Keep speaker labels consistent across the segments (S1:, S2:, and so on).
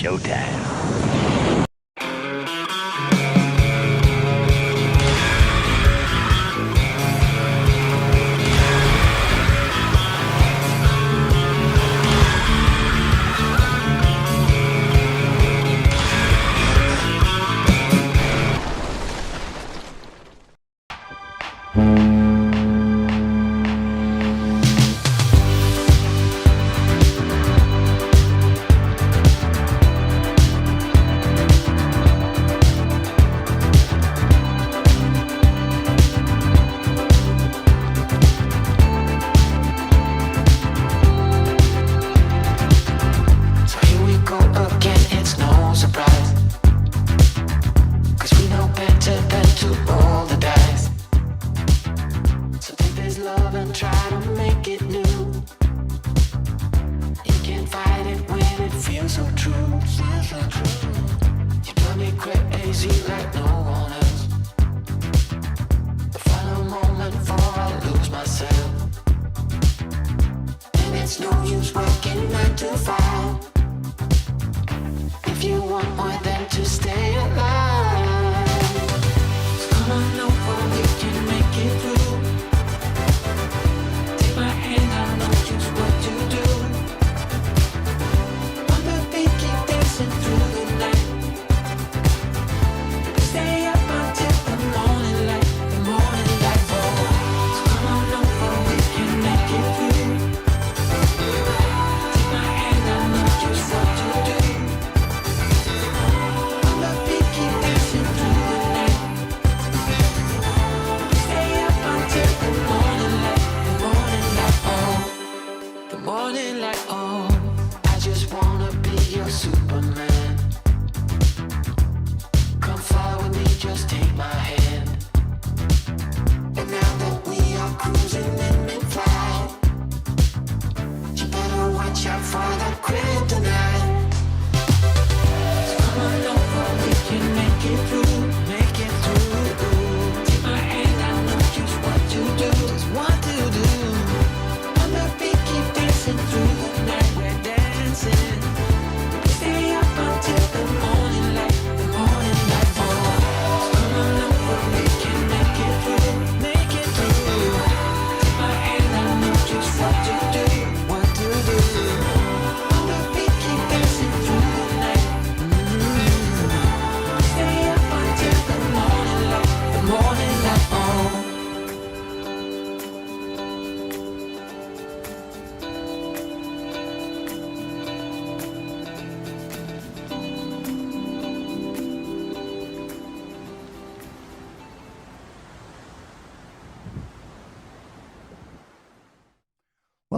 S1: showtime.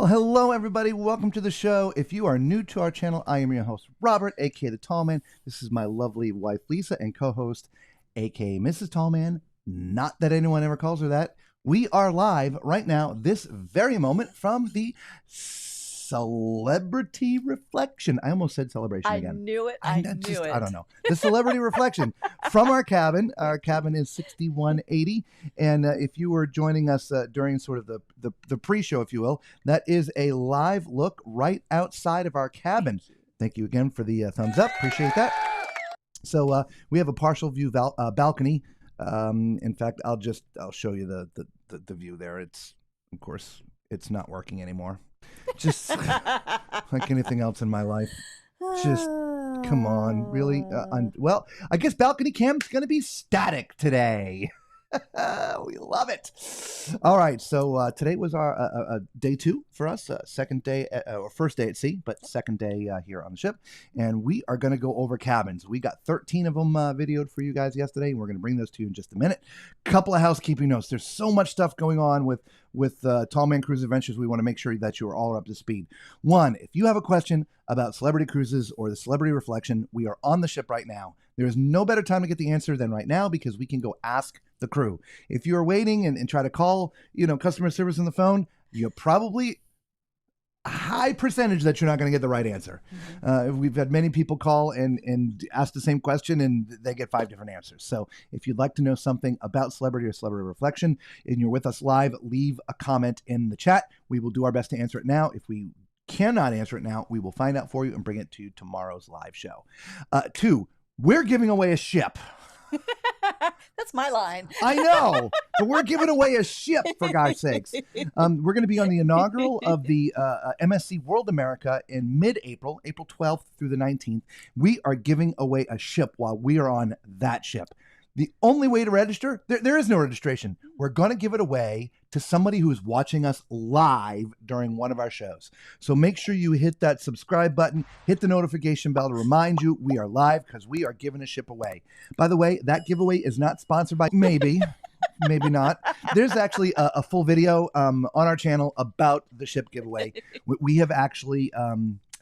S2: Well, hello, everybody. Welcome to the show. If you are new to our channel, I am your host, Robert, a.k.a. The Tall Man. This is my lovely wife, Lisa, and co-host, a.k.a. Mrs. Tall Man. Not that anyone ever calls her that. We are live right now, this very moment, from the Celebrity Reflection. I almost said celebration again.
S3: I knew it. I knew it.
S2: I don't know. The Celebrity Reflection from our cabin. Our cabin is 6180. And if you were joining us during sort of the pre-show, if you will, that is a live look right outside of our cabin. Thank you again for the thumbs up. Appreciate that. So we have a partial view balcony. In fact, I'll show you the view there. It's, of course, it's not working anymore. Just like anything else in my life. Just come on, really? Well, I guess balcony cam's going to be static today. We love it. All right, so today was our day 2 for us, second day, or first day at sea, but second day here on the ship, and we are going to go over cabins. We got 13 of them videoed for you guys yesterday, and we're going to bring those to you in just a minute. Couple of housekeeping notes. There's so much stuff going on with Tall Man Cruise Adventures. We want to make sure that you are all up to speed. One, if you have a question about Celebrity Cruises or the Celebrity Reflection, we are on the ship right now. There is no better time to get the answer than right now, because we can go ask the crew. If you're waiting and try to call, customer service on the phone, you're probably a high percentage that you're not going to get the right answer. Mm-hmm. We've had many people call and ask the same question, and they get 5 different answers. So if you'd like to know something about Celebrity or Celebrity Reflection and you're with us live, leave a comment in the chat. We will do our best to answer it now. If we cannot answer it now, we will find out for you and bring it to tomorrow's live show. 2, we're giving away a ship.
S1: That's my line.
S2: I know, but we're giving away a ship, for God's sakes. We're going to be on the inaugural of the MSC World America in mid-April, April 12th through the 19th. We are giving away a ship while we are on that ship. The only way to register, there is no registration. We're going to give it away to somebody who is watching us live during one of our shows. So make sure you hit that subscribe button, hit the notification bell to remind you we are live because we are giving a ship away. By the way, that giveaway is not sponsored by maybe not. There's actually a full video on our channel about the ship giveaway. We have actually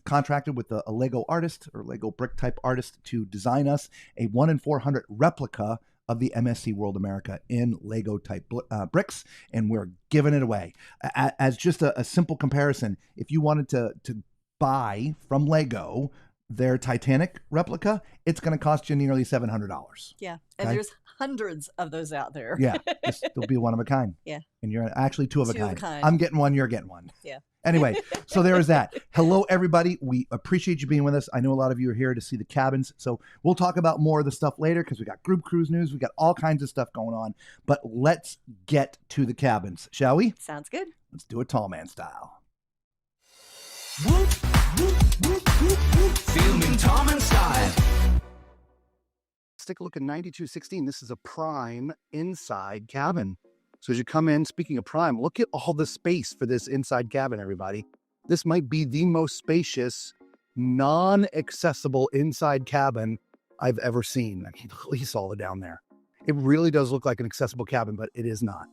S2: contracted with a Lego artist or Lego brick type artist to design us a 1 in 400 replica of the MSC World America in Lego type bricks, and we're giving it away. As just a simple comparison, if you wanted to buy from Lego their Titanic replica, it's going to cost you nearly $700.
S1: Yeah, and there's hundreds of those out there.
S2: Yeah, there'll be one of a kind.
S1: Yeah.
S2: And you're actually two of a kind.
S1: kind.
S2: I'm getting one, you're getting one.
S1: Yeah.
S2: Anyway, so there is that. Hello, everybody. We appreciate you being with us. I know a lot of you are here to see the cabins, so we'll talk about more of the stuff later because we got group cruise news. We got all kinds of stuff going on, but let's get to the cabins, shall we?
S1: Sounds good.
S2: Let's do it tall man style.
S3: Filming Tom and style.
S2: Let's take a look at 9216. This is a prime inside cabin. So as you come in, speaking of prime, look at all the space for this inside cabin, everybody. This might be the most spacious, non-accessible inside cabin I've ever seen. I mean, police all down there. It really does look like an accessible cabin, but it is not.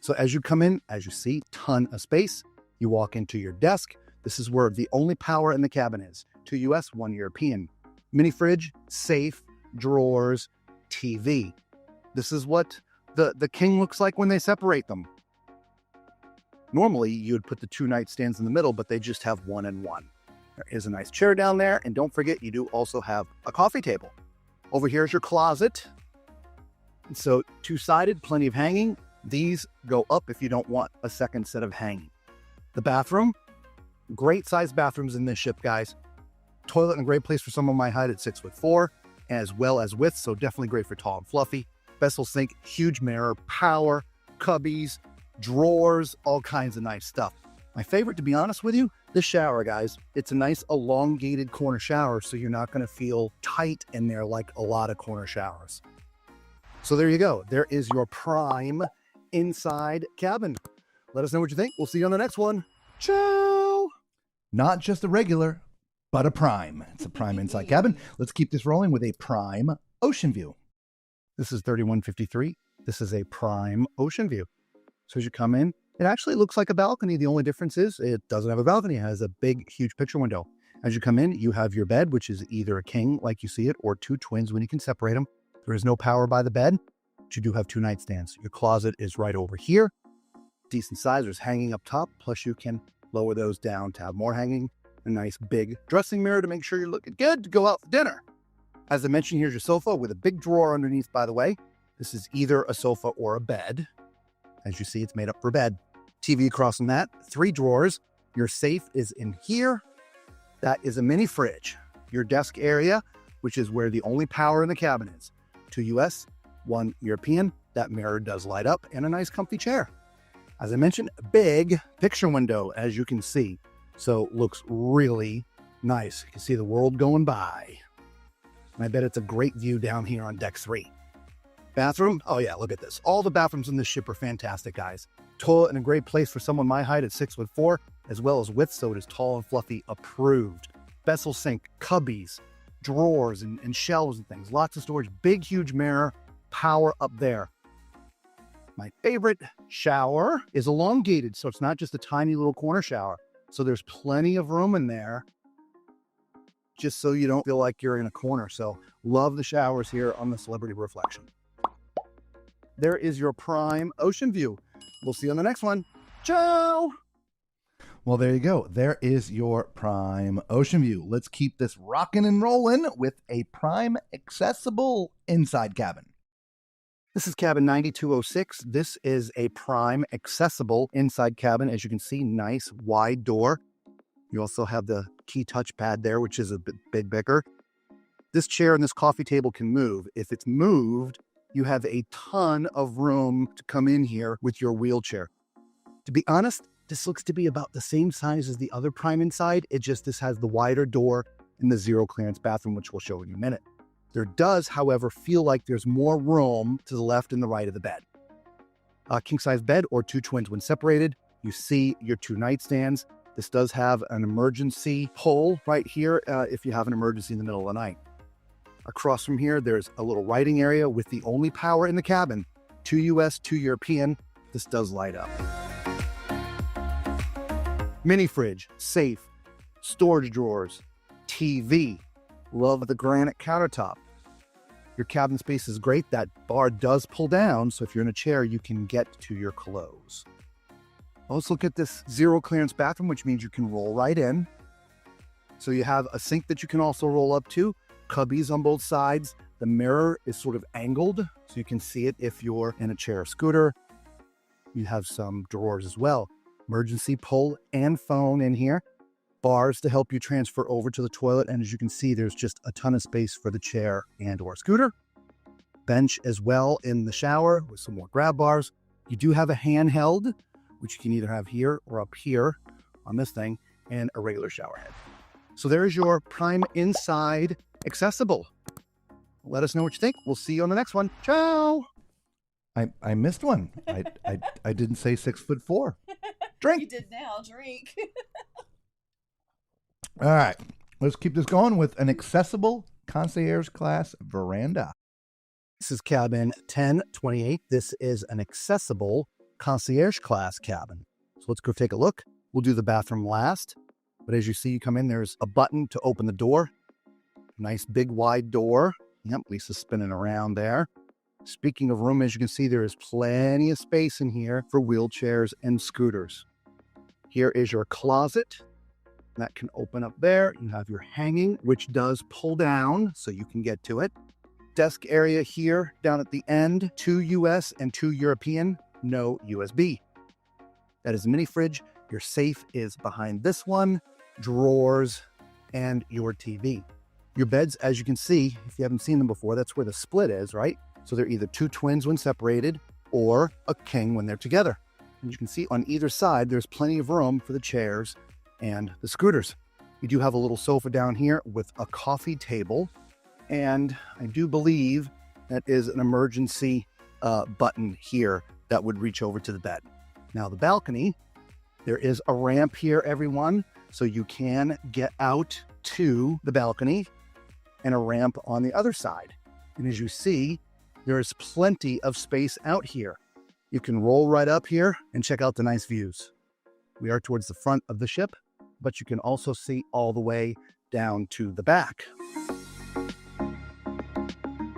S2: So as you come in, as you see, ton of space. You walk into your desk. This is where the only power in the cabin is. 2 US, 1 European. Mini fridge, safe, drawers, TV. This is what the king looks like when they separate them. Normally, you would put the 2 nightstands in the middle, but they just have 1 and 1. There is a nice chair down there, and don't forget, you do also have a coffee table. Over here is your closet. So 2-sided, plenty of hanging. These go up if you don't want a second set of hanging. The bathroom, great sized bathrooms in this ship, guys. Toilet in a great place for someone my height at 6'4", as well as width, so definitely great for tall and fluffy. Vessel sink, huge mirror, power, cubbies, drawers, all kinds of nice stuff. My favorite, to be honest with you, the shower, guys. It's a nice elongated corner shower, so you're not going to feel tight in there like a lot of corner showers. So there you go. There is your prime inside cabin. Let us know what you think. We'll see you on the next one. Ciao! Not just a regular, but a prime. It's a prime inside cabin. Let's keep this rolling with a prime ocean view. This is 3153. This is a prime ocean view. So as you come in, it actually looks like a balcony. The only difference is it doesn't have a balcony. It has a big, huge picture window. As you come in, you have your bed, which is either a king, like you see it, or 2 twins when you can separate them. There is no power by the bed, but you do have 2 nightstands. Your closet is right over here. Decent size. There's hanging up top, plus you can lower those down to have more hanging. A nice big dressing mirror to make sure you're looking good to go out for dinner. As I mentioned, here's your sofa with a big drawer underneath, by the way. This is either a sofa or a bed. As you see, it's made up for bed. TV across from that, 3 drawers. Your safe is in here. That is a mini fridge. Your desk area, which is where the only power in the cabin is. 2 US, 1 European. That mirror does light up, and a nice comfy chair. As I mentioned, a big picture window, as you can see. So looks really nice. You can see the world going by. And I bet it's a great view down here on deck 3. Bathroom, oh yeah, look at this. All the bathrooms in this ship are fantastic, guys. Toilet in a great place for someone my height at 6'4", as well as width, so it is tall and fluffy approved. Vessel sink, cubbies, drawers and shelves and things. Lots of storage, big, huge mirror, power up there. My favorite shower is elongated, so it's not just a tiny little corner shower. So there's plenty of room in there, just so you don't feel like you're in a corner. So love the showers here on the Celebrity Reflection. There is your prime ocean view. We'll see you on the next one. Ciao! Well, there you go. There is your prime ocean view. Let's keep this rocking and rolling with a prime accessible inside cabin. This is cabin 9206. This is a prime accessible inside cabin. As you can see, nice wide door.
S3: You also have the key touchpad there, which is a bit bigger. This chair and this coffee table can move. If it's moved, you have a ton of room to come in here with your wheelchair. To be honest, this looks to be about the same size as the other Prime inside. This has the wider door and the zero clearance bathroom, which we'll show in a minute. There does, however, feel like there's more room to the left and the right of the bed. A king-size bed or two twins when separated. You see your two nightstands. This does have an emergency pull right here if you have an emergency in the middle of the night. Across from here, there's a little writing area with the only power in the cabin. 2 US, 2 European. This does light up. Mini fridge, safe, storage drawers, TV. Love the granite countertop. Your cabin space is great. That bar does pull down, so if you're in a chair, you can get to your clothes. Let's look at this zero clearance bathroom, which means you can roll right in. So you have a sink that you can also roll up to, cubbies on both sides. The mirror is sort of angled, so you can see it if you're in a chair or scooter. You have some drawers as well. Emergency pull and phone in here. Bars to help you transfer over to the toilet. And as you can see, there's just a ton of space for the chair and or scooter. Bench as well in the shower with some more grab bars. You do have a handheld, which you can either have here or up here on this thing, and a regular shower head. So there's your Prime inside accessible. Let us know what you think. We'll see you on the next one. Ciao.
S2: I missed one. I didn't say 6'4". Drink.
S1: You did now. Drink.
S2: All right. Let's keep this going with an accessible concierge class veranda.
S3: This is cabin 1028. This is an accessible concierge class cabin. So let's go take a look. We'll do the bathroom last. But as you see, you come in, there's a button to open the door. Nice big wide door. Yep, Lisa's spinning around there. Speaking of room, as you can see, there is plenty of space in here for wheelchairs and scooters. Here is your closet. That can open up there. You have your hanging, which does pull down so you can get to it. Desk area here down at the end, 2 US and 2 European, no USB. That is a mini fridge. Your safe is behind this one, drawers, and your TV. Your beds, as you can see, if you haven't seen them before, that's where the split is, right? So they're either two twins when separated or a king when they're together. And you can see on either side, there's plenty of room for the chairs and the scooters. You do have a little sofa down here with a coffee table. And I do believe that is an emergency button here that would reach over to the bed. Now the balcony, there is a ramp here, everyone. So you can get out to the balcony and a ramp on the other side. And as you see, there is plenty of space out here. You can roll right up here and check out the nice views. We are towards the front of the ship, but you can also see all the way down to the back.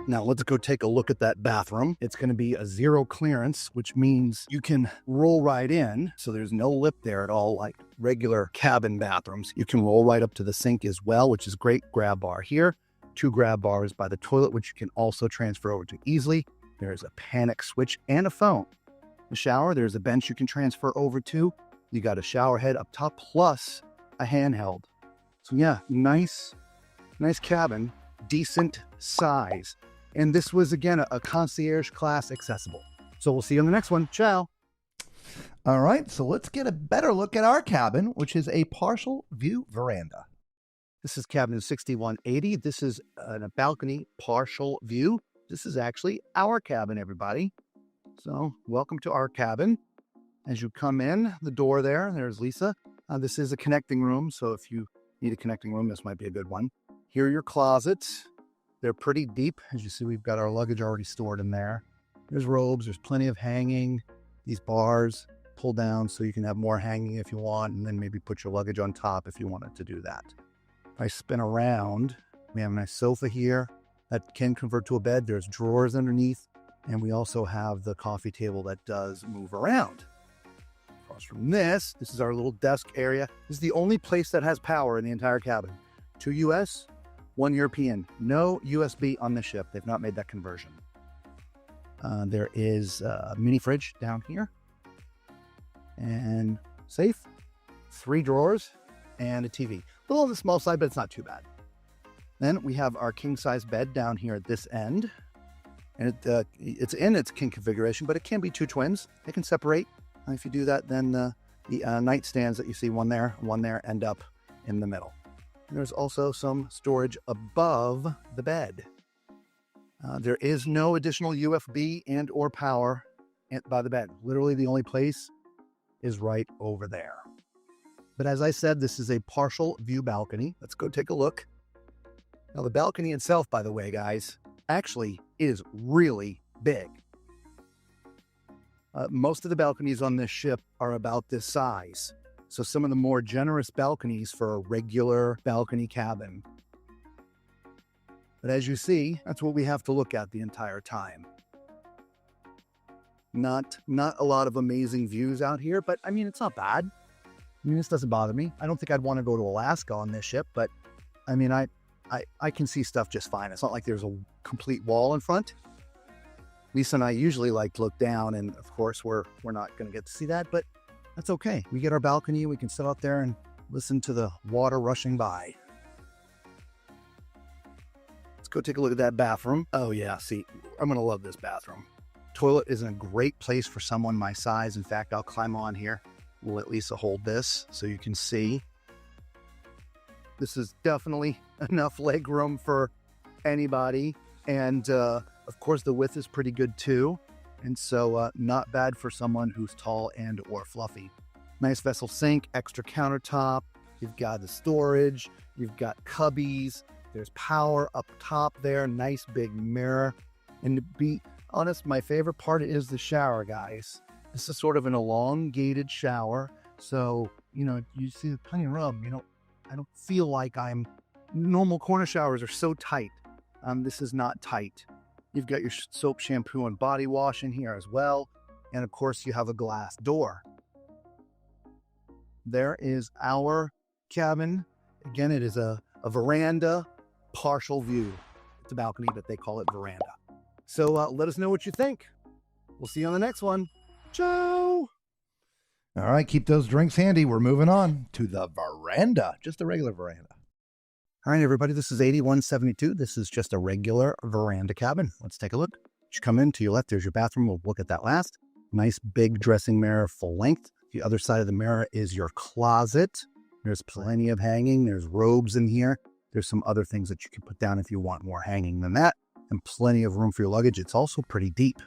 S3: Now let's go take a look at that bathroom. It's going to be a zero clearance, which means you can roll right in. So there's no lip there at all, like regular cabin bathrooms. You can roll right up to the sink as well, which is great. Grab bar here, 2 grab bars by the toilet, which you can also transfer over to easily. There's a panic switch and a phone. The shower, there's a bench you can transfer over to. You got a shower head up top plus a handheld. So yeah, nice cabin, decent size. And this was, again, a concierge class accessible. So we'll see you on the next one. Ciao.
S2: All right, so let's get a better look at our cabin, which is a partial view veranda.
S3: This is cabin 6180. This is a balcony partial view. This is actually our cabin, everybody. So welcome to our cabin. As you come in, the door there's Lisa. This is a connecting room, so if you need a connecting room, this might be a good one. Here are your closets. They're pretty deep. As you see, we've got our luggage already stored in there. There's robes. There's plenty of hanging. These bars pull down so you can have more hanging if you want, and then maybe put your luggage on top if you wanted to do that. If I spin around, we have a nice sofa here that can convert to a bed. There's drawers underneath, and we also have the coffee table that does move around. Across from this is our little desk area. This is the only place that has power in the entire cabin. 2 US, 1 European. No USB on the ship. They've not made that conversion. There is a mini fridge down here. And safe. 3 drawers. and a TV. A little on the small side, but it's not too bad. Then we have our king-size bed down here at this end. And it's in its king configuration, but it can be two twins. They can separate. And if you do that, then the nightstands that you see, one there, end up in the middle. And there's also some storage above the bed. There is no additional UFB and or power by the bed. Literally the only place is right over there. But as I said, this is a partial view balcony. Let's go take a look. Now the balcony itself, by the way, guys, actually is really big. Most of the balconies on this ship are about this size. So some of the more generous balconies for a regular balcony cabin. But as you see, that's what we have to look at the entire time. Not a lot of amazing views out here, but I mean, it's not bad. I mean, this doesn't bother me. I don't think I'd want to go to Alaska on this ship, but I mean, I can see stuff just fine. It's not like there's a complete wall in front. Lisa and I usually like to look down, and of course we're not going to get to see that, but that's okay. We get our balcony, we can sit out there and listen to the water rushing by. Let's go take a look at that bathroom. Oh yeah, see, I'm going to love this bathroom. Toilet is in a great place for someone my size. In fact, I'll climb on here. We'll let Lisa hold this so you can see. This is definitely enough leg room for anybody. And of course, the width is pretty good too. And so not bad for someone who's tall and or fluffy. Nice vessel sink, extra countertop. You've got the storage. You've got cubbies. There's power up top there. Nice big mirror. And to be honest, my favorite part is the shower, guys. This is sort of an elongated shower. So, you know, you see plenty of room. You know, I don't feel like normal corner showers are so tight. This is not tight. You've got your soap, shampoo, and body wash in here as well. And of course, you have a glass door. There is our cabin. Again, it is a veranda, partial view. It's a balcony, but they call it veranda. So let us know what you think. We'll see you on the next one. Ciao.
S2: All right, keep those drinks handy. We're moving on to the veranda, just a regular veranda.
S3: All right, everybody, this is 8172. This is just a regular veranda cabin. Let's take a look. You come in to your left, there's your bathroom. We'll look at that last. Nice big dressing mirror, full length. The other side of the mirror is your closet. There's plenty of hanging. There's robes in here. There's some other things that you can put down if you want more hanging than that. And plenty of room for your luggage. It's also pretty deep.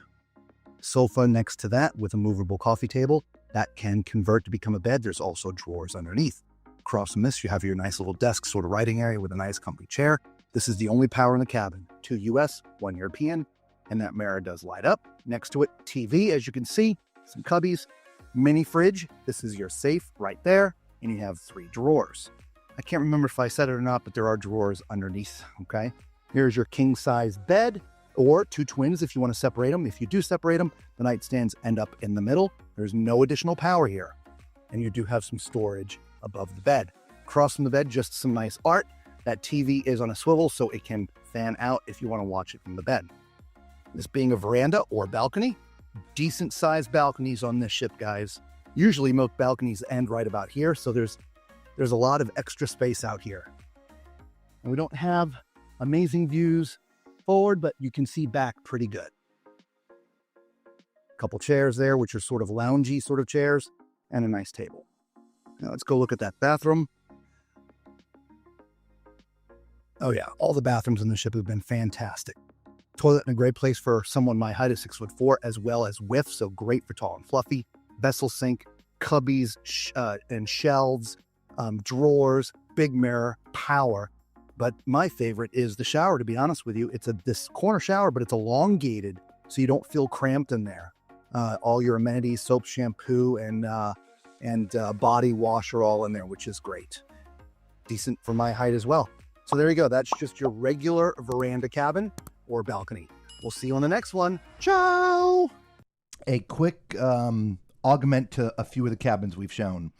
S3: Sofa next to that with a movable coffee table. That can convert to become a bed. There's also drawers underneath. Across from this, you have your nice little desk sort of writing area with a nice comfy chair. This is the only power in the cabin. 2 US, 1 European. And that mirror does light up. Next to it, TV, as you can see, some cubbies, mini fridge. This is your safe right there. And you have 3 drawers. I can't remember if I said it or not, but there are drawers underneath, okay? Here's your king size bed, or 2 twins if you want to separate them. If you do separate them, the nightstands end up in the middle. There's no additional power here. And you do have some storage above the bed. Across from the bed, just some nice art. That TV is on a swivel, so it can fan out if you want to watch it from the bed. This being a veranda or balcony, decent sized balconies on this ship, guys. Usually most balconies end right about here, so there's a lot of extra space out here. And we don't have amazing views forward, but you can see back pretty good. A couple chairs there, which are sort of loungy sort of chairs, and a nice table. Now let's go look at that bathroom. Oh yeah, all the bathrooms in the ship have been fantastic. Toilet in a great place for someone my height is 6'4", as well as width, so great for tall and fluffy. Vessel sink, cubbies and shelves, drawers, big mirror, power. But my favorite is the shower, to be honest with you. It's this corner shower, but it's elongated, so you don't feel cramped in there. All your amenities, soap, shampoo, and body wash are all in there, which is great. Decent for my height as well. So there you go. That's just your regular veranda cabin or balcony. We'll see you on the next one. Ciao!
S2: A quick augment to a few of the cabins we've shown.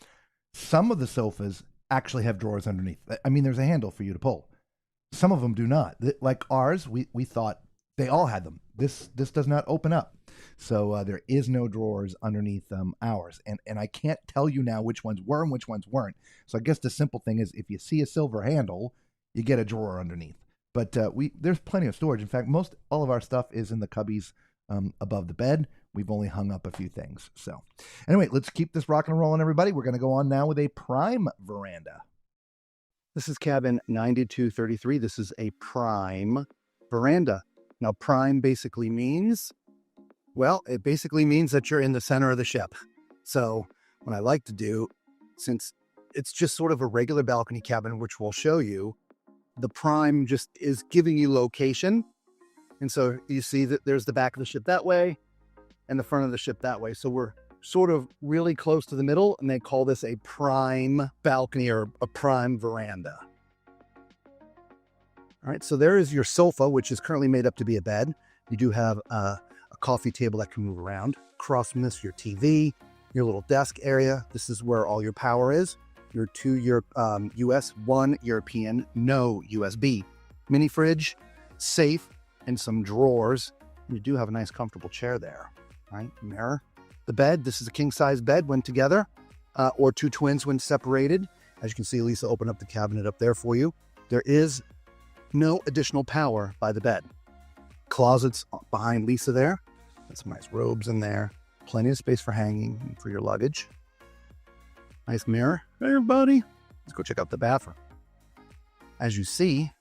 S2: Some of the sofas actually have drawers underneath. I mean, there's a handle for you to pull. Some of them do not. Like ours, we thought They all had them. This does not open up. So there is no drawers underneath ours. And I can't tell you now which ones were and which ones weren't. So I guess the simple thing is if you see a silver handle, you get a drawer underneath. But there's plenty of storage. In fact, all of our stuff is in the cubbies above the bed. We've only hung up a few things. So anyway, let's keep this rocking and rolling, everybody. We're going to go on now with a prime veranda.
S3: This is cabin 9233. This is a prime veranda. Now, prime basically means, well, it basically means that you're in the center of the ship. So what I like to do, since it's just sort of a regular balcony cabin, which we'll show you, the prime just is giving you location. And so you see that there's the back of the ship that way and the front of the ship that way. So we're sort of really close to the middle, and they call this a prime balcony or a prime veranda. All right, so there is your sofa, which is currently made up to be a bed. You do have a coffee table that can move around. Across from this, your TV, your little desk area. This is where all your power is. Your US, 1 European, no USB. Mini fridge, safe, and some drawers. And you do have a nice comfortable chair there. All right, mirror. The bed, this is a king-size bed when together, or two twins when separated. As you can see, Lisa opened up the cabinet up there for you. There is no additional power by the bed. Closets behind Lisa there. Got some nice robes in there. Plenty of space for hanging and for your luggage. Nice mirror. Hey, everybody. Let's go check out the bathroom. As you see,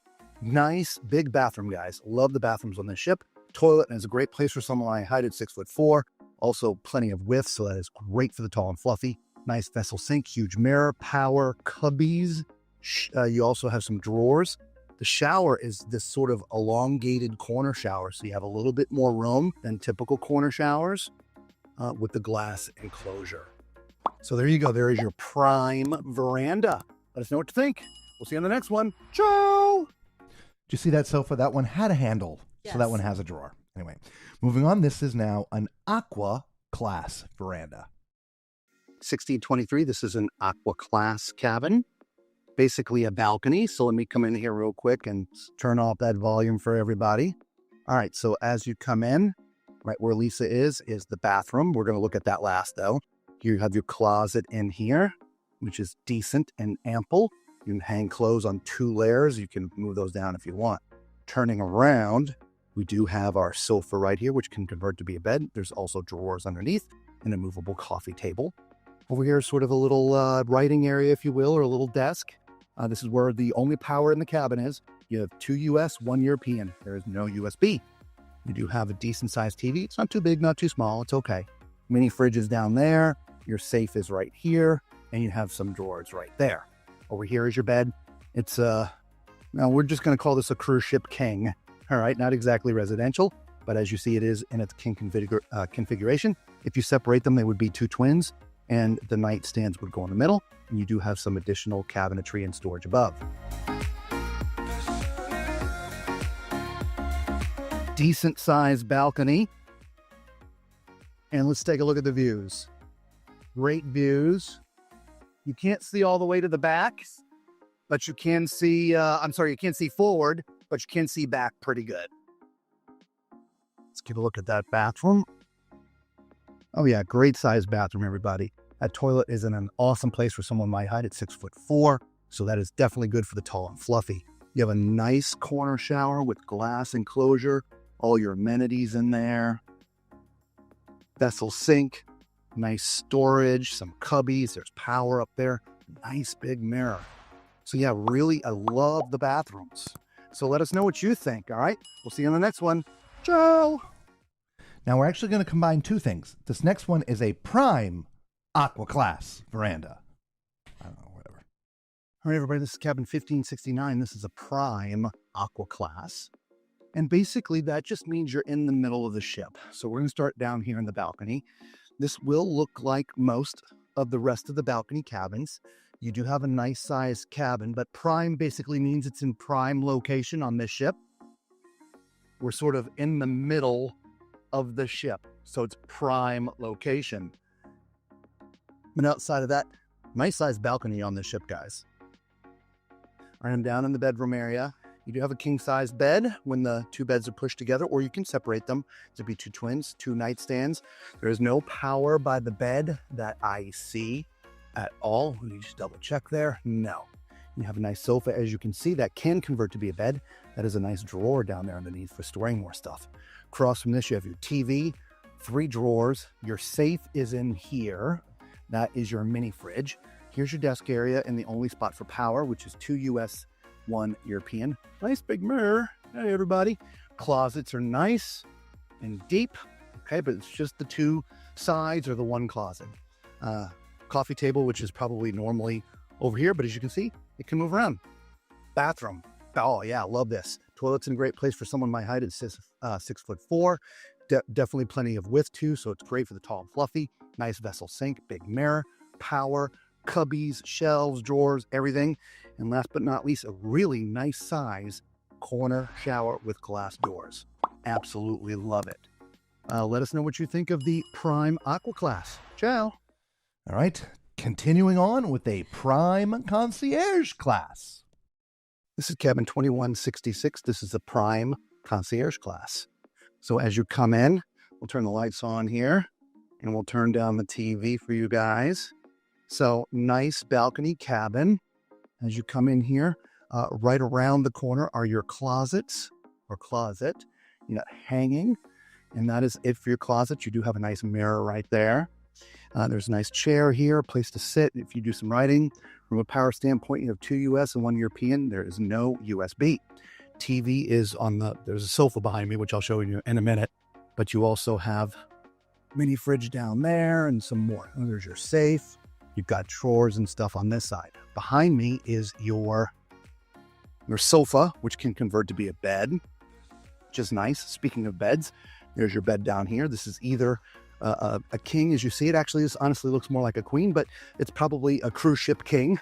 S3: nice big bathroom, guys. Love the bathrooms on this ship. Toilet is a great place for someone my height at 6'4". Also plenty of width, so that is great for the tall and fluffy. Nice vessel sink, huge mirror, power, cubbies. You also have some drawers. The shower is this sort of elongated corner shower, so you have a little bit more room than typical corner showers with the glass enclosure. So there you go. There is your prime veranda. Let us know what you think. We'll see you on the next one. Ciao!
S2: Did you see that sofa? That one had a handle,
S1: Yes.
S2: so that one has a drawer. Anyway, moving on. This is now an Aqua class veranda.
S3: 1623. This is an Aqua class cabin. Basically a balcony. So let me come in here real quick and turn off that volume for everybody. All right. So as you come in, right where Lisa is the bathroom. We're going to look at that last though. You have your closet in here, which is decent and ample. You can hang clothes on 2 layers. You can move those down if you want. Turning around, we do have our sofa right here, which can convert to be a bed. There's also drawers underneath and a movable coffee table. Over here is sort of a little writing area, if you will, or a little desk. This is where the only power in the cabin is. You have 2 US, 1 European. There is no USB. You do have a decent-sized TV. It's not too big, not too small. It's okay. Mini fridge is down there. Your safe is right here. And you have some drawers right there. Over here is your bed. It's, now we're just going to call this a cruise ship king. All right, not exactly residential, but as you see, it is in its king configuration. If you separate them, they would be 2 twins, and the nightstands would go in the middle. And you do have some additional cabinetry and storage above. Decent sized balcony. And let's take a look at the views. Great views. You can't see all the way to the back, but you can see, you can't see forward, but you can see back pretty good. Let's give a look at that bathroom. Oh yeah, great sized bathroom, everybody. That toilet is in an awesome place for someone my height at 6'4", so that is definitely good for the tall and fluffy. You have a nice corner shower with glass enclosure, all your amenities in there. Vessel sink, nice storage, some cubbies, there's power up there, nice big mirror. So yeah, really, I love the bathrooms. So let us know what you think, all right? We'll see you on the next one. Ciao!
S2: Now we're actually going to combine 2 things. This next one is a prime Aqua class veranda. I don't know, whatever.
S3: All right, everybody, this is cabin 1569. This is a prime Aqua class. And basically that just means you're in the middle of the ship. So we're going to start down here in the balcony. This will look like most of the rest of the balcony cabins. You do have a nice sized cabin, but prime basically means it's in prime location on this ship. We're sort of in the middle of the ship, so it's prime location. And outside of that, nice sized balcony on this ship, guys. All right, I'm down in the bedroom area. You do have a king-size bed when the two beds are pushed together, or you can separate them to be two twins, two nightstands. There is no power by the bed that I see at all. Let me just double check there. No. You have a nice sofa, as you can see, that can convert to be a bed. That is a nice drawer down there underneath for storing more stuff. Across from this, you have your TV, 3 drawers. Your safe is in here. That is your mini fridge. Here's your desk area and the only spot for power, which is 2 US, 1 European. Nice big mirror. Hey, everybody. Closets are nice and deep. Okay, but it's just the 2 sides or the 1 closet. Coffee table, which is probably normally over here, but as you can see, it can move around. Bathroom. Oh yeah, love this. Toilet's in a great place for someone my height. It's 6'4". Definitely plenty of width too, so it's great for the tall and fluffy. Nice vessel sink, big mirror, power, cubbies, shelves, drawers, everything. And last but not least, a really nice size corner shower with glass doors. Absolutely love it. Let us know what you think of the Prime Aqua Class. Ciao.
S2: All right, continuing on with a Prime Concierge Class.
S3: This is cabin 2166. This is the Prime Concierge Class. So as you come in, we'll turn the lights on here and we'll turn down the TV for you guys. So nice balcony cabin. As you come in here, right around the corner are your closets or closet. You got hanging, and that is it for your closet. You do have a nice mirror right there. There's a nice chair here, a place to sit if you do some writing. From a power standpoint, you have 2 US and 1 European. There is no USB. TV is on there's a sofa behind me, which I'll show you in a minute. But you also have mini fridge down there and some more. Oh, there's your safe. You've got drawers and stuff on this side. Behind me is your sofa, which can convert to be a bed, which is nice. Speaking of beds, there's your bed down here. This is either a king, as you see it. Actually, this honestly looks more like a queen, but it's probably a cruise ship king.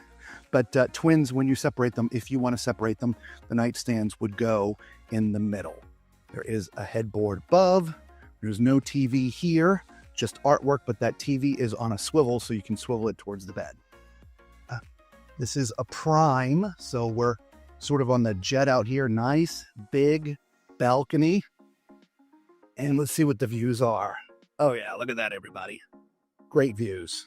S3: But twins, when you separate them, if you want to separate them, the nightstands would go in the middle. There is a headboard above. There's no TV here, just artwork, but that TV is on a swivel, so you can swivel it towards the bed. This is a Prime, so we're sort of on the jet out here. Nice, big balcony. And let's see what the views are. Oh yeah, look at that, everybody. Great views.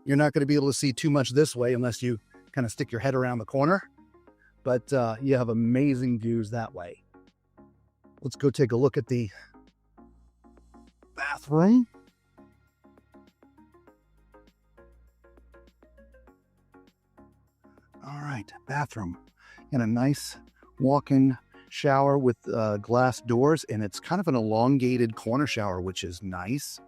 S3: You're not going to be able to see too much this way unless you kind of stick your head around the corner, but you have amazing views that way. Let's go take a look at the bathroom. All right, bathroom. And a nice walk-in shower with glass doors, and it's kind of an elongated corner shower, which is nice.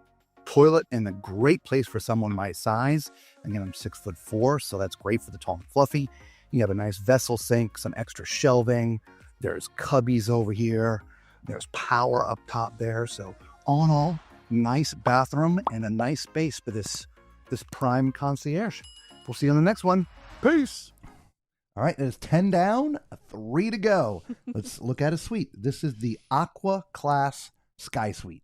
S3: Toilet in a great place for someone my size. Again, I'm 6'4", so that's great for the tall and fluffy. You have a nice vessel sink, some extra shelving. There's cubbies over here. There's power up top there. So all in all, nice bathroom and a nice space for this Prime Concierge. We'll see you on the next one. Peace.
S2: All right, there's 10 down, 3 to go. Let's look at a suite. This is the Aqua Class Sky Suite.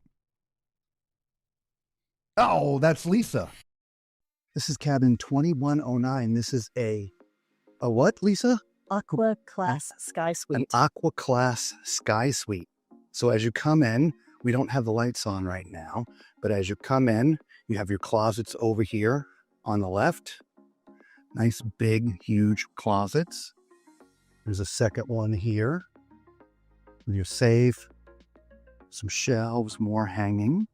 S2: Oh, that's Lisa.
S3: This is cabin 2109. This is a what, Lisa?
S1: Aqua Class Sky
S3: An
S1: Suite.
S3: Aqua Class Sky Suite. So as you come in, we don't have the lights on right now, but as you come in, you have your closets over here on the left. Nice, big, huge closets. There's a second one here. Your safe, some shelves, more hanging.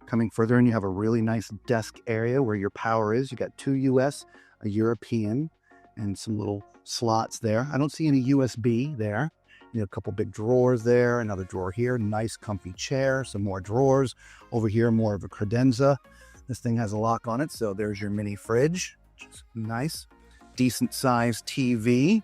S3: Coming further in, you have a really nice desk area where your power is. You got 2 US, a European, and some little slots there. I don't see any USB there. You have a couple big drawers there, another drawer here, nice comfy chair, some more drawers. Over here, more of a credenza. This thing has a lock on it, so there's your mini fridge, which is nice. Decent sized TV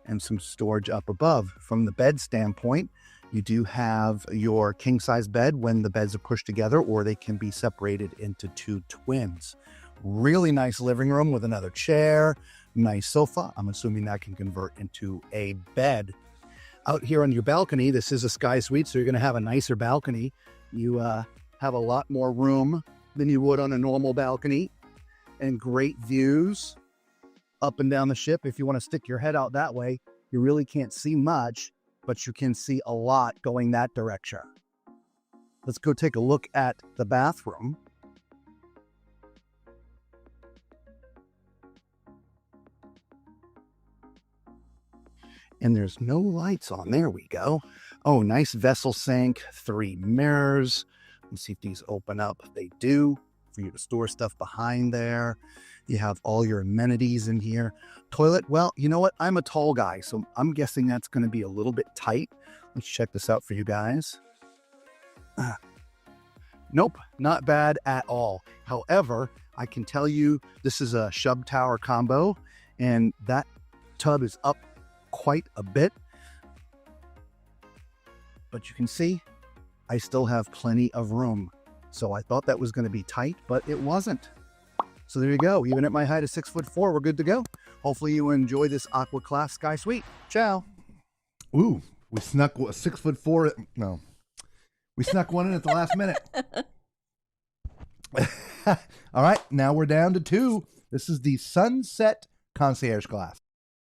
S3: and some storage up above. From the bed standpoint, you do have your king size bed when the beds are pushed together, or they can be separated into 2 twins. Really nice living room with another chair, nice sofa. I'm assuming that can convert into a bed. Out here on your balcony, this is a sky suite, so you're going to have a nicer balcony. You have a lot more room than you would on a normal balcony, and great views up and down the ship. If you want to stick your head out that way, You really can't see much, but you can see a lot going that direction. Let's go take a look at the bathroom. And there's no lights on. There we go. Oh, nice vessel sink, 3 mirrors. Let's see if these open up. They do, for you to store stuff behind there. You have all your amenities in here. Toilet, well, you know what? I'm a tall guy, so I'm guessing that's going to be a little bit tight. Let's check this out for you guys. Nope, not bad at all. However, I can tell you this is a shub tower combo, and that tub is up quite a bit. But you can see I still have plenty of room. So I thought that was going to be tight, but it wasn't. So there you go. Even at my height of 6'4", we're good to go. Hopefully you enjoy this Aqua Class Sky Suite. Ciao.
S2: Ooh, we snuck a 6'4". No, we snuck one in at the last minute. All right, now we're down to 2. This is the Sunset Concierge Class.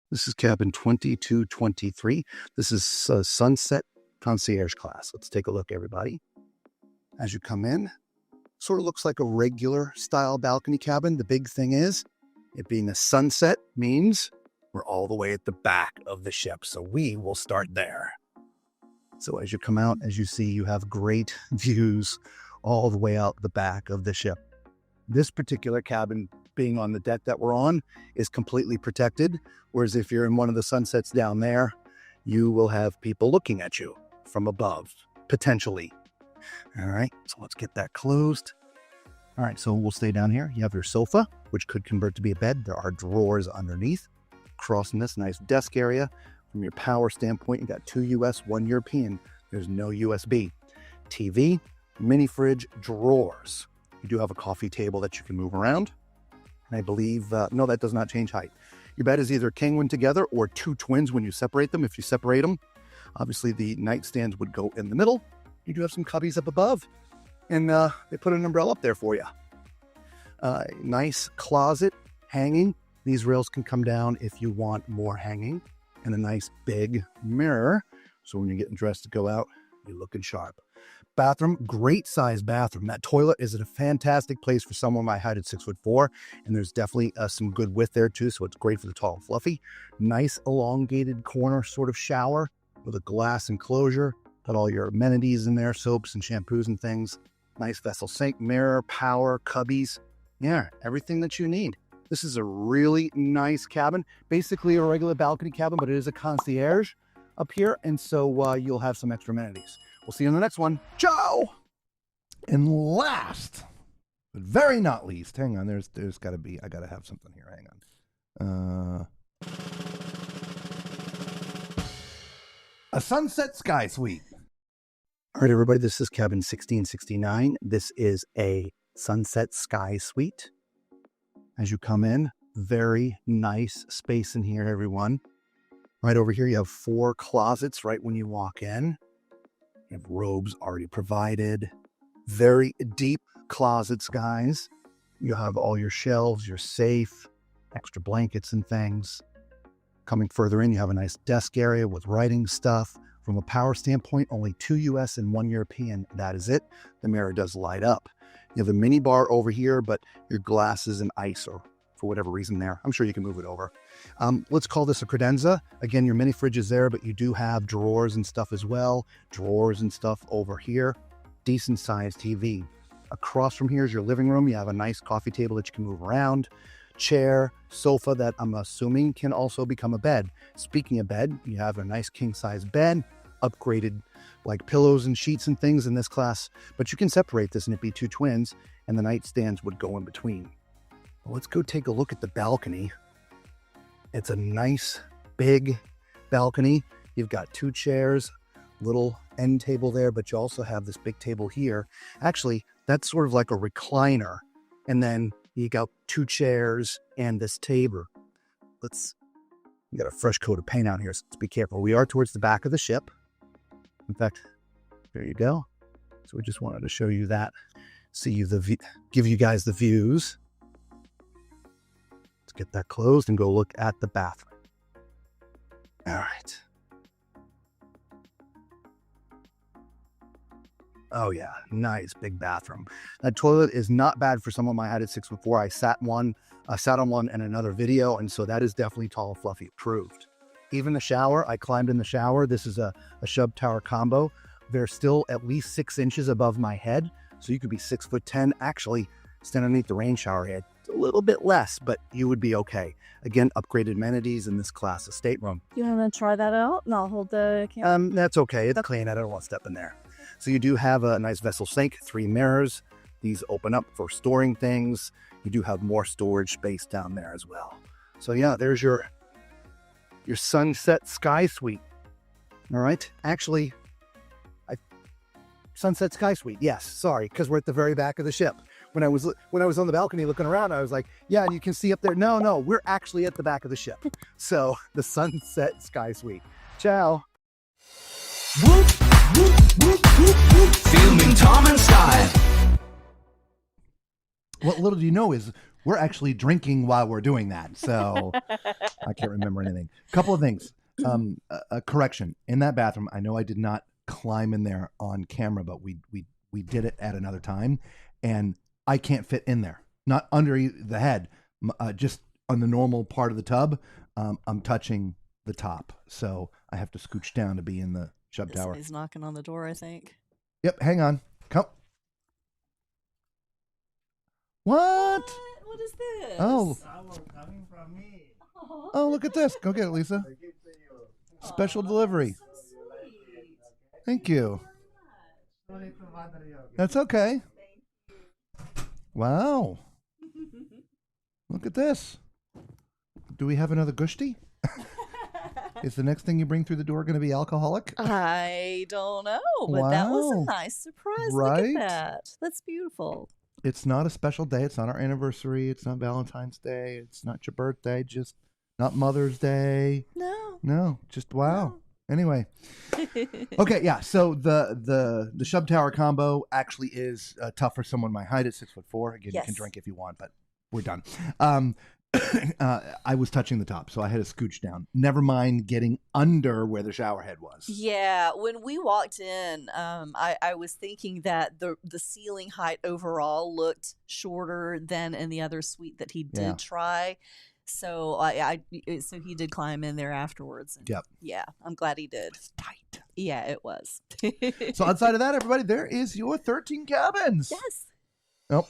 S3: This is cabin 2223. This is Sunset Concierge Class. Let's take a look, everybody. As you come in, sort of looks like a regular style balcony cabin. The big thing is, it being a sunset means we're all the way at the back of the ship. So we will start there. So as you come out, as you see, you have great views all the way out the back of the ship. This particular cabin, being on the deck that we're on, is completely protected. Whereas if you're in one of the sunsets down there, you will have people looking at you from above, potentially. All right, so let's get that closed. All right, so we'll stay down here. You have your sofa, which could convert to be a bed. There are drawers underneath. Crossing this nice desk area. From your power standpoint, you got 2 US, 1 European. There's no USB. TV, mini fridge, drawers. You do have a coffee table that you can move around. And I believe, no, that does not change height. Your bed is either king when together or 2 twins when you separate them. If you separate them, obviously the nightstands would go in the middle. You do have some cubbies up above, and they put an umbrella up there for you. Nice closet hanging. These rails can come down if you want more hanging, and a nice big mirror. So when you're getting dressed to go out, you're looking sharp. Bathroom, great size bathroom. That toilet is in a fantastic place for someone my height at 6'4", and there's definitely some good width there too, so it's great for the tall and fluffy. Nice elongated corner sort of shower with a glass enclosure. Got all your amenities in there, soaps and shampoos and things. Nice vessel sink, mirror, power, cubbies. Yeah, everything that you need. This is a really nice cabin. Basically a regular balcony cabin, but it is a concierge up here, and so you'll have some extra amenities. We'll see you in the next one. Ciao!
S2: And last, but very not least, hang on, there's got to be, I got to have something here, hang on. A Sunset Sky Suite.
S3: All right, everybody, this is cabin 1669. This is a Sunset Sky Suite. As you come in, very nice space in here, everyone. Right over here, you have 4 closets right when you walk in. You have robes already provided. Very deep closets, guys. You have all your shelves, your safe, extra blankets and things. Coming further in, you have a nice desk area with writing stuff. From a power standpoint, only 2 US and 1 European. That is it. The mirror does light up. You have a mini bar over here, but your glasses and ice, or for whatever reason there. I'm sure you can move it over. Let's call this a credenza. Again, your mini fridge is there, but you do have drawers and stuff as well. Drawers and stuff over here. Decent sized TV. Across from here is your living room. You have a nice coffee table that you can move around. Chair, sofa that I'm assuming can also become a bed. Speaking of bed, you have a nice king size bed, upgraded like pillows and sheets and things in this class, but you can separate this and it'd be 2 twins, and the nightstands would go in between. Well, let's go take a look at the balcony. It's a nice big balcony. You've got 2 chairs, little end table there, but you also have this big table here. Actually, that's sort of like a recliner, and then you got 2 chairs and this table. You got a fresh coat of paint out here, so let's be careful. We are towards the back of the ship. In fact, there you go. So we just wanted to show you that. Give you guys the views. Let's get that closed and go look at the bathroom. All right. Oh yeah, nice big bathroom. That toilet is not bad for someone my height at 6'4". I sat on one in another video, and so that is definitely tall, fluffy approved. Even the shower, I climbed in the shower. This is a Shub Tower combo. They're still at least 6 inches above my head, so you could be 6'10". Actually, stand underneath the rain shower head. It's a little bit less, but you would be okay. Again, upgraded amenities in this class of stateroom.
S1: You want to try that out? And I'll hold the camera.
S3: That's okay. It's clean. I don't want to step in there. So you do have a nice vessel sink, 3 mirrors. These open up for storing things. You do have more storage space down there as well. So yeah, there's your sunset sky suite. All right. Actually, sunset sky suite. Yes. Sorry, because we're at the very back of the ship. When I was on the balcony looking around, I was like, yeah, and you can see up there. No, we're actually at the back of the ship. So the sunset sky suite. Ciao.
S4: Whoop, whoop, whoop, whoop, whoop. Filming Tom and Sky.
S2: What little do you know is we're actually drinking while we're doing that. So I can't remember anything. Couple of things. A correction. In that bathroom, I know I did not climb in there on camera, but we did it at another time. And I can't fit in there. Not under the head. Just on the normal part of the tub. I'm touching the top. So I have to scooch down to be in the Shub Tower.
S1: He's knocking on the door, I think.
S2: Yep, hang on. Come. What?
S1: What is this?
S2: Oh.
S3: Coming from me.
S2: Oh, look at this. Go get it, Lisa. Special delivery.
S1: So sweet.
S2: Thank you. That's okay. Wow. Look at this. Do we have another gushti? Is the next thing you bring through the door going to be alcoholic?
S1: I don't know, but that was a
S2: Wow.
S1: nice surprise.
S2: Right?
S1: Look at that. That's beautiful.
S2: It's not a special day. It's not our anniversary. It's not Valentine's Day. It's not your birthday. Just not Mother's Day.
S1: No.
S2: No, just wow. Anyway. Okay, yeah. So the Shub Tower combo actually is tough for someone my height at 6'4". Again, you can
S1: Yes.
S2: drink if you want, but we're done. I was touching the top, so I had to scooch down. Never mind getting under where the shower head was.
S1: Yeah, when we walked in, I was thinking that the ceiling height overall looked shorter than in the other suite that he did
S2: Yeah.
S1: try. So so he did climb in there afterwards. And
S2: Yep.
S1: Yeah, I'm glad he did.
S2: It's tight.
S1: Yeah, it was.
S2: So outside of that, everybody, there is your 13 cabins.
S1: Yes.
S2: Oh,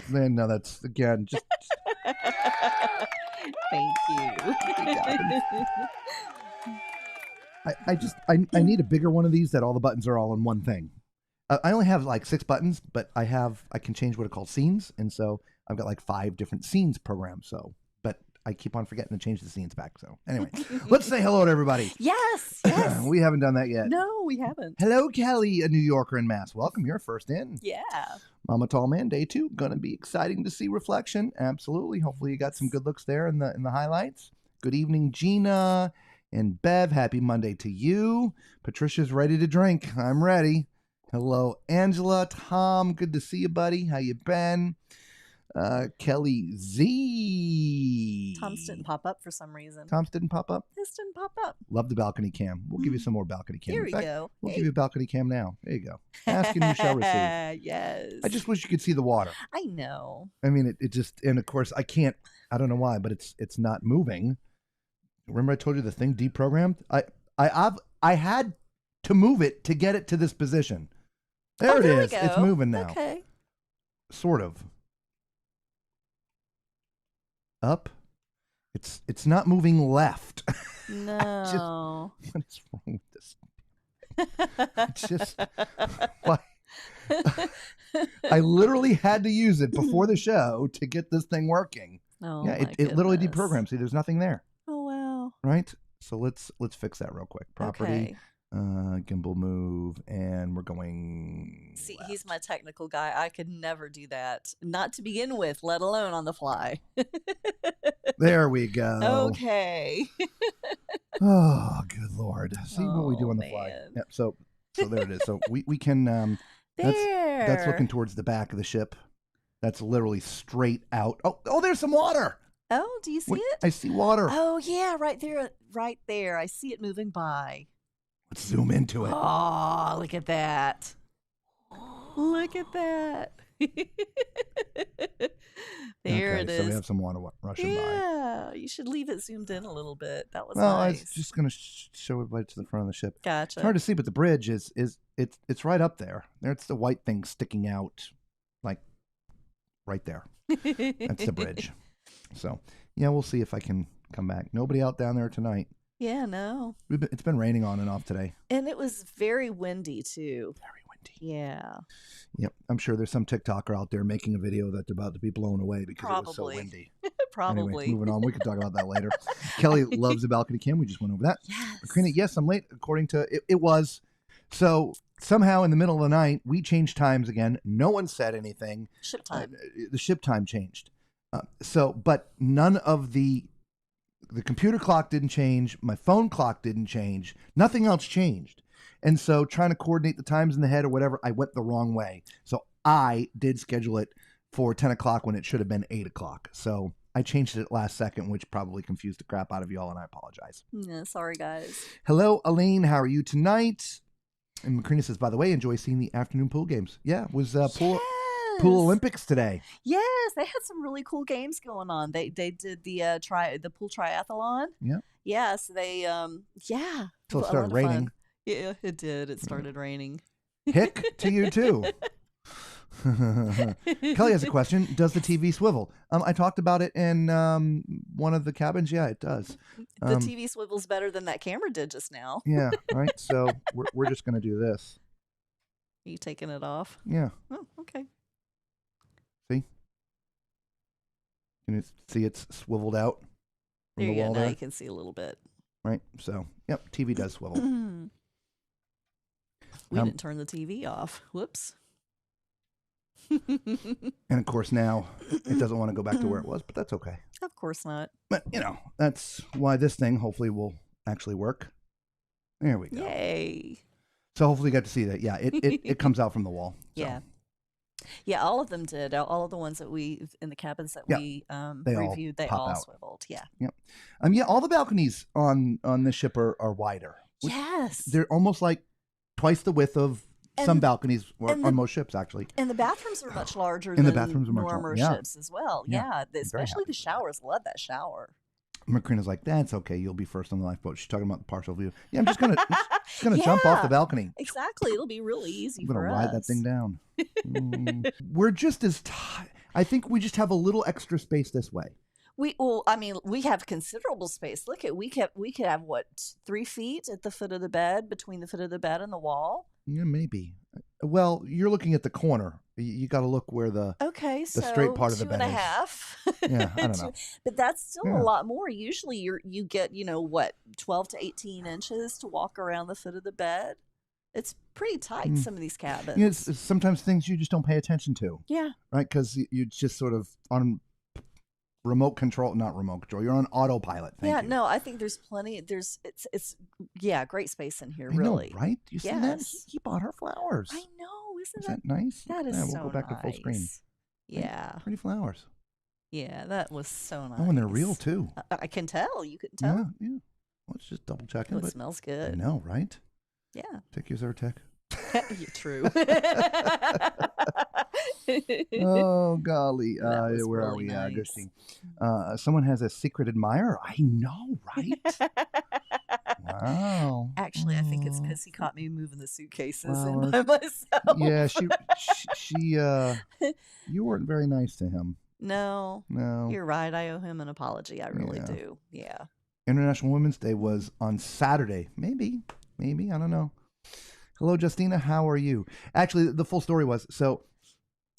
S2: man, no, that's again just
S1: Thank you.
S2: I need a bigger one of these that all the buttons are all in one thing. I only have like 6 buttons, but I can change what are called scenes, and so I've got like 5 different scenes programmed. So, but I keep on forgetting to change the scenes back. So anyway, let's say hello to everybody.
S1: Yes.
S2: We haven't done that yet.
S1: No, we haven't.
S2: Hello, Kelly, a New Yorker in Mass. Welcome. You're first in.
S1: Yeah.
S2: Mama Tall Man, day 2. Gonna be exciting to see Reflection. Absolutely. Hopefully you got some good looks there in the highlights. Good evening, Gina and Bev. Happy Monday to you. Patricia's ready to drink. I'm ready. Hello, Angela. Tom, good to see you, buddy. How you been? Kelly Z.
S1: Tom's didn't pop up for some reason.
S2: Tom's didn't pop up.
S1: This didn't pop up.
S2: Love the balcony cam. We'll give you some more balcony cam.
S1: Here
S2: In
S1: we
S2: fact,
S1: go.
S2: We'll
S1: Hey.
S2: give you a balcony cam now. There you go. Ask and you shall receive.
S1: Yes.
S2: I just wish you could see the water.
S1: I know.
S2: I mean, it just, and of course, I don't know why, but it's not moving. Remember I told you the thing deprogrammed? I had to move it to get it to this position. There it
S1: There we
S2: is. It's
S1: go.
S2: moving now.
S1: Okay.
S2: Sort of. Up. It's not moving left.
S1: No.
S2: What is wrong with this? It's just why I literally had to use it before the show to get this thing working.
S1: Oh,
S2: Yeah,
S1: my
S2: it literally
S1: goodness.
S2: deprogrammed. See, there's nothing there,
S1: Oh, wow.
S2: right? So let's fix that real quick. Property,
S1: Okay.
S2: gimbal move, and we're going.
S1: See,
S2: left.
S1: he's my technical guy. I could never do that. Not to begin with, let alone on the fly.
S2: There we go.
S1: Okay.
S2: Oh, good Lord. See what we do
S1: Oh,
S2: on the fly.
S1: man.
S2: Yep. So there it is. So we can.
S1: There.
S2: That's looking towards the back of the ship. That's literally straight out. Oh, there's some water.
S1: Oh, do you see
S2: Wait,
S1: it?
S2: I see water.
S1: Oh, yeah, right there. Right there. I see it moving by.
S2: Let's zoom into it.
S1: Oh, look at that. Look at that. There
S2: Okay,
S1: it
S2: so we
S1: is.
S2: have some water rushing by.
S1: Yeah, you should leave it zoomed in a little bit. That was
S2: Well, I
S1: nice.
S2: was just going to show everybody to the front of the ship.
S1: Gotcha.
S2: It's hard to see, but the bridge it's right up there. There's the white thing sticking out, like right there. That's the bridge. So yeah, we'll see if I can come back. Nobody out down there tonight.
S1: Yeah, no.
S2: It's been raining on and off today.
S1: And it was very windy too.
S2: Very windy.
S1: Yeah.
S2: Yep, I'm sure there's some TikToker out there making a video that they're about to be blown away because it was so
S1: Probably.
S2: windy.
S1: Probably.
S2: Anyway, moving on. We can talk about that later. Kelly loves the balcony cam. We just went over that.
S1: Yes.
S2: Karina, yes, I'm late. According to it was. So somehow in the middle of the night, we changed times again. No one said anything.
S1: Ship time.
S2: The ship time changed. But none of the computer clock didn't change. My phone clock didn't change. Nothing else changed. And so trying to coordinate the times in the head or whatever, I went the wrong way. So I did schedule it for 10 o'clock when it should have been 8 o'clock. So I changed it last second, which probably confused the crap out of y'all, and I apologize.
S1: Yeah, sorry, guys.
S2: Hello, Elaine. How are you tonight? And Macrina says, by the way, enjoy seeing the afternoon pool games. Yeah, it was pool Olympics today.
S1: Yes, they had some really cool games going on. They did the pool triathlon.
S2: Yeah.
S1: Yes, they yeah.
S2: Until it
S1: a
S2: started
S1: lot of
S2: raining.
S1: fun. Yeah, it did. It started raining.
S2: Hick to you too. Kelly has a question. Does the TV swivel? I talked about it in one of the cabins. Yeah, it does.
S1: The TV swivels better than that camera did just now.
S2: Yeah, right. So we're just gonna do this.
S1: Are you taking it off?
S2: Yeah.
S1: Oh, okay.
S2: See? Can you see it's swiveled out from
S1: There
S2: the
S1: you go.
S2: wall
S1: Now
S2: there?
S1: you can see a little bit.
S2: Right. So, yep, TV does swivel.
S1: We didn't turn the TV off. Whoops.
S2: And of course now it doesn't want to go back to where it was, but that's okay.
S1: Of course not.
S2: But that's why this thing hopefully will actually work. There we go.
S1: Yay.
S2: So hopefully you got to see that. Yeah, it comes out from the wall. So.
S1: Yeah. Yeah, all of them did. All of the ones that we in the cabins that we
S2: they all
S1: reviewed, they
S2: pop
S1: all
S2: out.
S1: swiveled. Yeah.
S2: Yep. Yeah, all the balconies on this ship are wider.
S1: Yes.
S2: They're almost like twice the width of some balconies on most ships, actually.
S1: And the bathrooms are much larger
S2: And
S1: than
S2: the bathrooms are much
S1: normal
S2: larger, yeah.
S1: ships as well.
S2: Yeah.
S1: Yeah. Especially the showers. Love that shower.
S2: Macrina's like, that's okay. You'll be first on the lifeboat. She's talking about the partial view. Yeah, I'm just gonna jump off the balcony.
S1: Exactly. It'll be really easy
S2: I'm
S1: for
S2: gonna
S1: us.
S2: ride that thing down. We're just as I think we just have a little extra space this way.
S1: We have considerable space. Look at we could have what 3 feet at the foot of the bed, between the foot of the bed and the wall.
S2: Yeah, maybe. Well, you're looking at the corner. You got to look where the straight part of the bed is.
S1: 2.5.
S2: Yeah, I don't know.
S1: But that's still a lot more. Usually you get 12 to 18 inches to walk around the foot of the bed. It's pretty tight. Some of these cabins.
S2: It's sometimes things you just don't pay attention to.
S1: Yeah.
S2: Right, because you just sort of on remote control, not remote control. You're on autopilot. Thank you.
S1: No, I think there's plenty. It's great space in here.
S2: I
S1: really,
S2: know, right? You see that?
S1: Yes.
S2: He bought her flowers.
S1: I know,
S2: Is
S1: isn't
S2: that nice?
S1: that is
S2: yeah,
S1: so
S2: we'll go back to full screen.
S1: nice. Yeah,
S2: Pretty flowers.
S1: yeah, that was so nice.
S2: Oh, and they're real too.
S1: I can tell. You can tell.
S2: Yeah, yeah. Let's just double check
S1: Oh,
S2: it.
S1: it smells
S2: I
S1: good.
S2: know, right?
S1: Yeah,
S2: Tick is our tech.
S1: true.
S2: Oh golly,
S1: That was
S2: where are
S1: really
S2: we?
S1: nice.
S2: Ghosting. Someone has a secret admirer. I know, right? Wow.
S1: Actually, I think it's because he caught me moving the suitcases in
S2: Flowers.
S1: by myself.
S2: Yeah, she you weren't very nice to him.
S1: No,
S2: No.
S1: you're right. I owe him an apology. I really
S2: Yeah.
S1: do. Yeah.
S2: International Women's Day was on Saturday. Maybe, I don't know. Hello, Justina. How are you? Actually, the full story was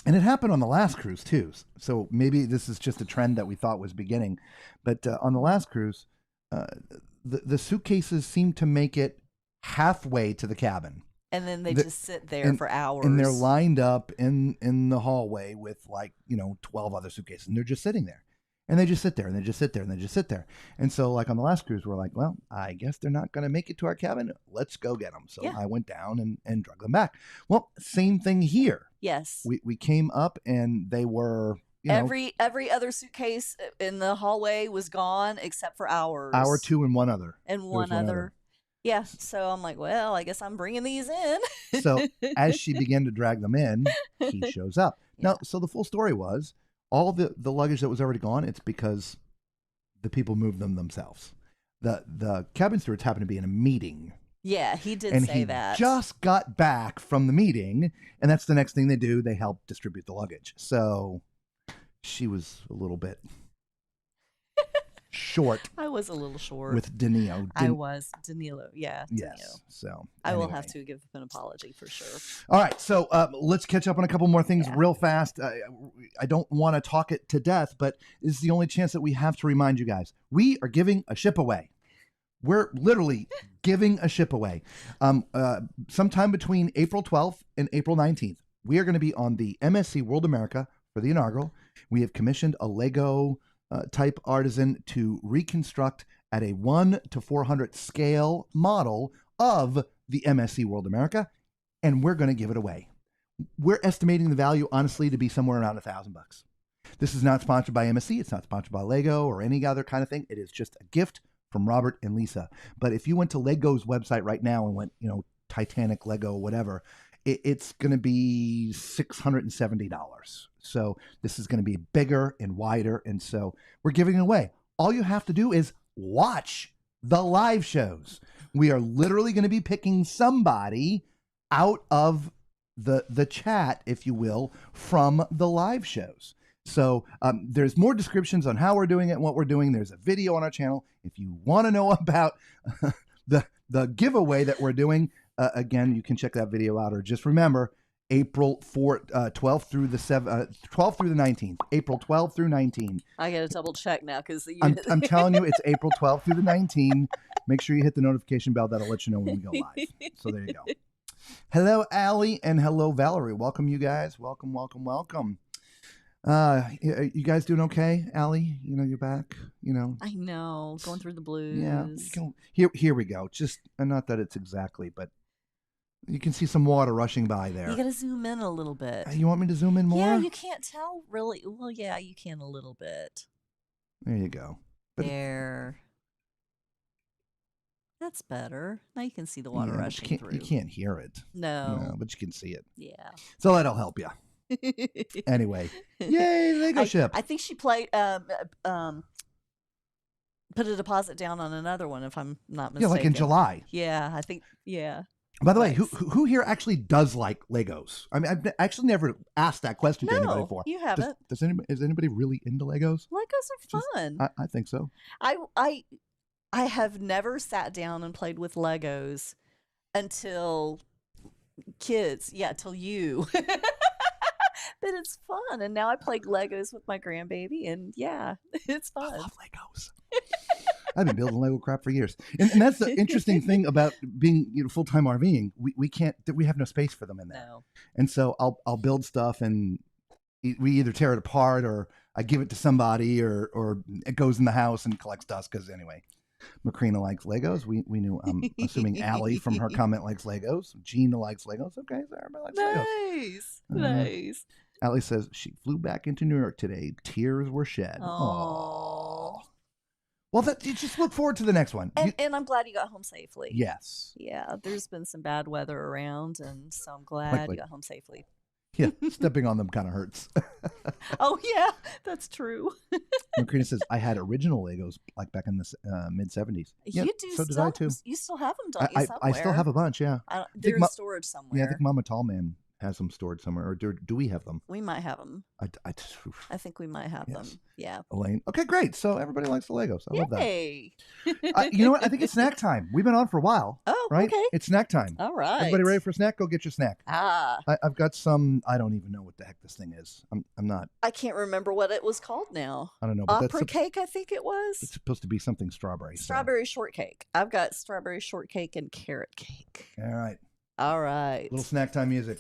S2: and it happened on the last cruise too. So maybe this is just a trend that we thought was beginning. But on the last cruise, the suitcases seemed to make it halfway to the cabin.
S1: And then they just sit there for hours.
S2: And they're lined up in the hallway with 12 other suitcases. And they're just sitting there. And they just sit there, and they just sit there, and they just sit there. And so, on the last cruise, we're like, well, I guess they're not going to make it to our cabin. Let's go get them. So I went down and drug them back. Well, same thing here.
S1: Yes.
S2: We came up, and they were
S1: every other suitcase in the hallway was gone except for ours.
S2: Our two and one other.
S1: And one other. Yeah. So I'm like, well, I guess I'm bringing these in.
S2: So as she began to drag them in, he shows up.
S1: Yeah.
S2: Now, so the full story was all the luggage that was already gone, it's because the people moved them themselves. The cabin stewards happened to be in a meeting.
S1: Yeah, he did
S2: and
S1: say
S2: he
S1: that.
S2: just got back from the meeting, and that's the next thing they do. They help distribute the luggage. So she was a little bit short.
S1: I was a little short.
S2: With Danilo.
S1: I was. Danilo. Yeah.
S2: Yes.
S1: Danilo.
S2: So
S1: I will
S2: anyway.
S1: have to give him an apology for sure.
S2: All right. So let's catch up on a couple more things real fast. I don't want to talk it to death, but this is the only chance that we have to remind you guys. We are giving a ship away. We're literally giving a ship away. Sometime between April 12th and April 19th, we are going to be on the MSC World America for the inaugural. We have commissioned a Lego type artisan to reconstruct at a 1 to 400 scale model of the MSC World America, and we're going to give it away. We're estimating the value, honestly, to be somewhere around $1,000. This is not sponsored by MSC. It's not sponsored by Lego or any other kind of thing. It is just a gift from Robert and Lisa. But if you went to Lego's website right now and went, Titanic, Lego, whatever, it's going to be $670. So this is going to be bigger and wider. And so we're giving it away. All you have to do is watch the live shows. We are literally going to be picking somebody out of the chat, if you will, from the live shows. So there's more descriptions on how we're doing it and what we're doing. There's a video on our channel. If you want to know about the giveaway that we're doing, again, you can check that video out. Or just remember, April 12th through the 12th through the 19th. April 12th through 19.
S1: I got to double check now because
S2: I'm telling you, it's April 12th through the 19th. Make sure you hit the notification bell. That'll let you know when we go live. So there you go. Hello, Allie, and hello, Valerie. Welcome, you guys. Welcome, welcome, welcome. You guys doing okay, Allie? You're back.
S1: I know, going through the blues.
S2: Yeah. Here we go. Just not that it's exactly, but you can see some water rushing by there.
S1: You got to zoom in a little bit.
S2: You want me to zoom in more?
S1: Yeah, you can't tell really. Well, yeah, you can a little bit.
S2: There you go. But
S1: there. That's better. Now you can see the water rushing through.
S2: You can't hear it.
S1: No,
S2: but you can see it.
S1: Yeah.
S2: So that'll help you. Anyway, yay, Lego ship.
S1: I think she played put a deposit down on another one, if I'm not mistaken.
S2: Yeah, like in July.
S1: Yeah, I think. Yeah.
S2: By the way, who here actually does like Legos? I mean, I've actually never asked that question to anybody before.
S1: You haven't.
S2: Is anybody really into Legos?
S1: Legos are fun.
S2: I think so.
S1: I have never sat down and played with Legos until kids. Yeah, till you. But it's fun, and now I play Legos with my grandbaby, and yeah, it's fun.
S2: I love Legos. I've been building Lego crap for years, and that's the interesting thing about being full-time RVing. We have no space for them in there, and so I'll build stuff, and we either tear it apart or I give it to somebody, or it goes in the house and collects dust. Because anyway, Macrina likes Legos. We knew. I'm assuming Allie from her comment likes Legos. Gina likes Legos. Okay, so everybody likes Legos.
S1: Nice.
S2: Allie says she flew back into New York today. Tears were shed.
S1: Oh.
S2: Well, you just look forward to the next one.
S1: And I'm glad you got home safely.
S2: Yes.
S1: Yeah, there's been some bad weather around, and so I'm glad you got home safely.
S2: Yeah, stepping on them kind of hurts.
S1: Oh, yeah, that's true.
S2: Macrina says, I had original Legos like back in the mid-'70s. Yeah,
S1: you do
S2: so did I too.
S1: You still have them, don't you, somewhere?
S2: I still have a bunch, yeah.
S1: They're in storage somewhere.
S2: Yeah, I think Mama Tallman has them stored somewhere. Or do we have them?
S1: We might have them.
S2: I
S1: think we might have them. Yeah.
S2: Elaine. Okay, great. So everybody likes the Legos. I love that.
S1: Yay.
S2: You know what? I think it's snack time. We've been on for a while.
S1: Oh,
S2: right?
S1: Okay.
S2: It's snack time.
S1: All right.
S2: Everybody ready for a snack? Go get your snack.
S1: Ah.
S2: I've got some. I don't even know what the heck this thing is. I'm not.
S1: I can't remember what it was called now.
S2: I don't know. But
S1: Opera cake, I think it was.
S2: It's supposed to be something strawberry.
S1: Strawberry shortcake. I've got strawberry shortcake and carrot cake.
S2: All right.
S1: All right.
S2: Little snack time music.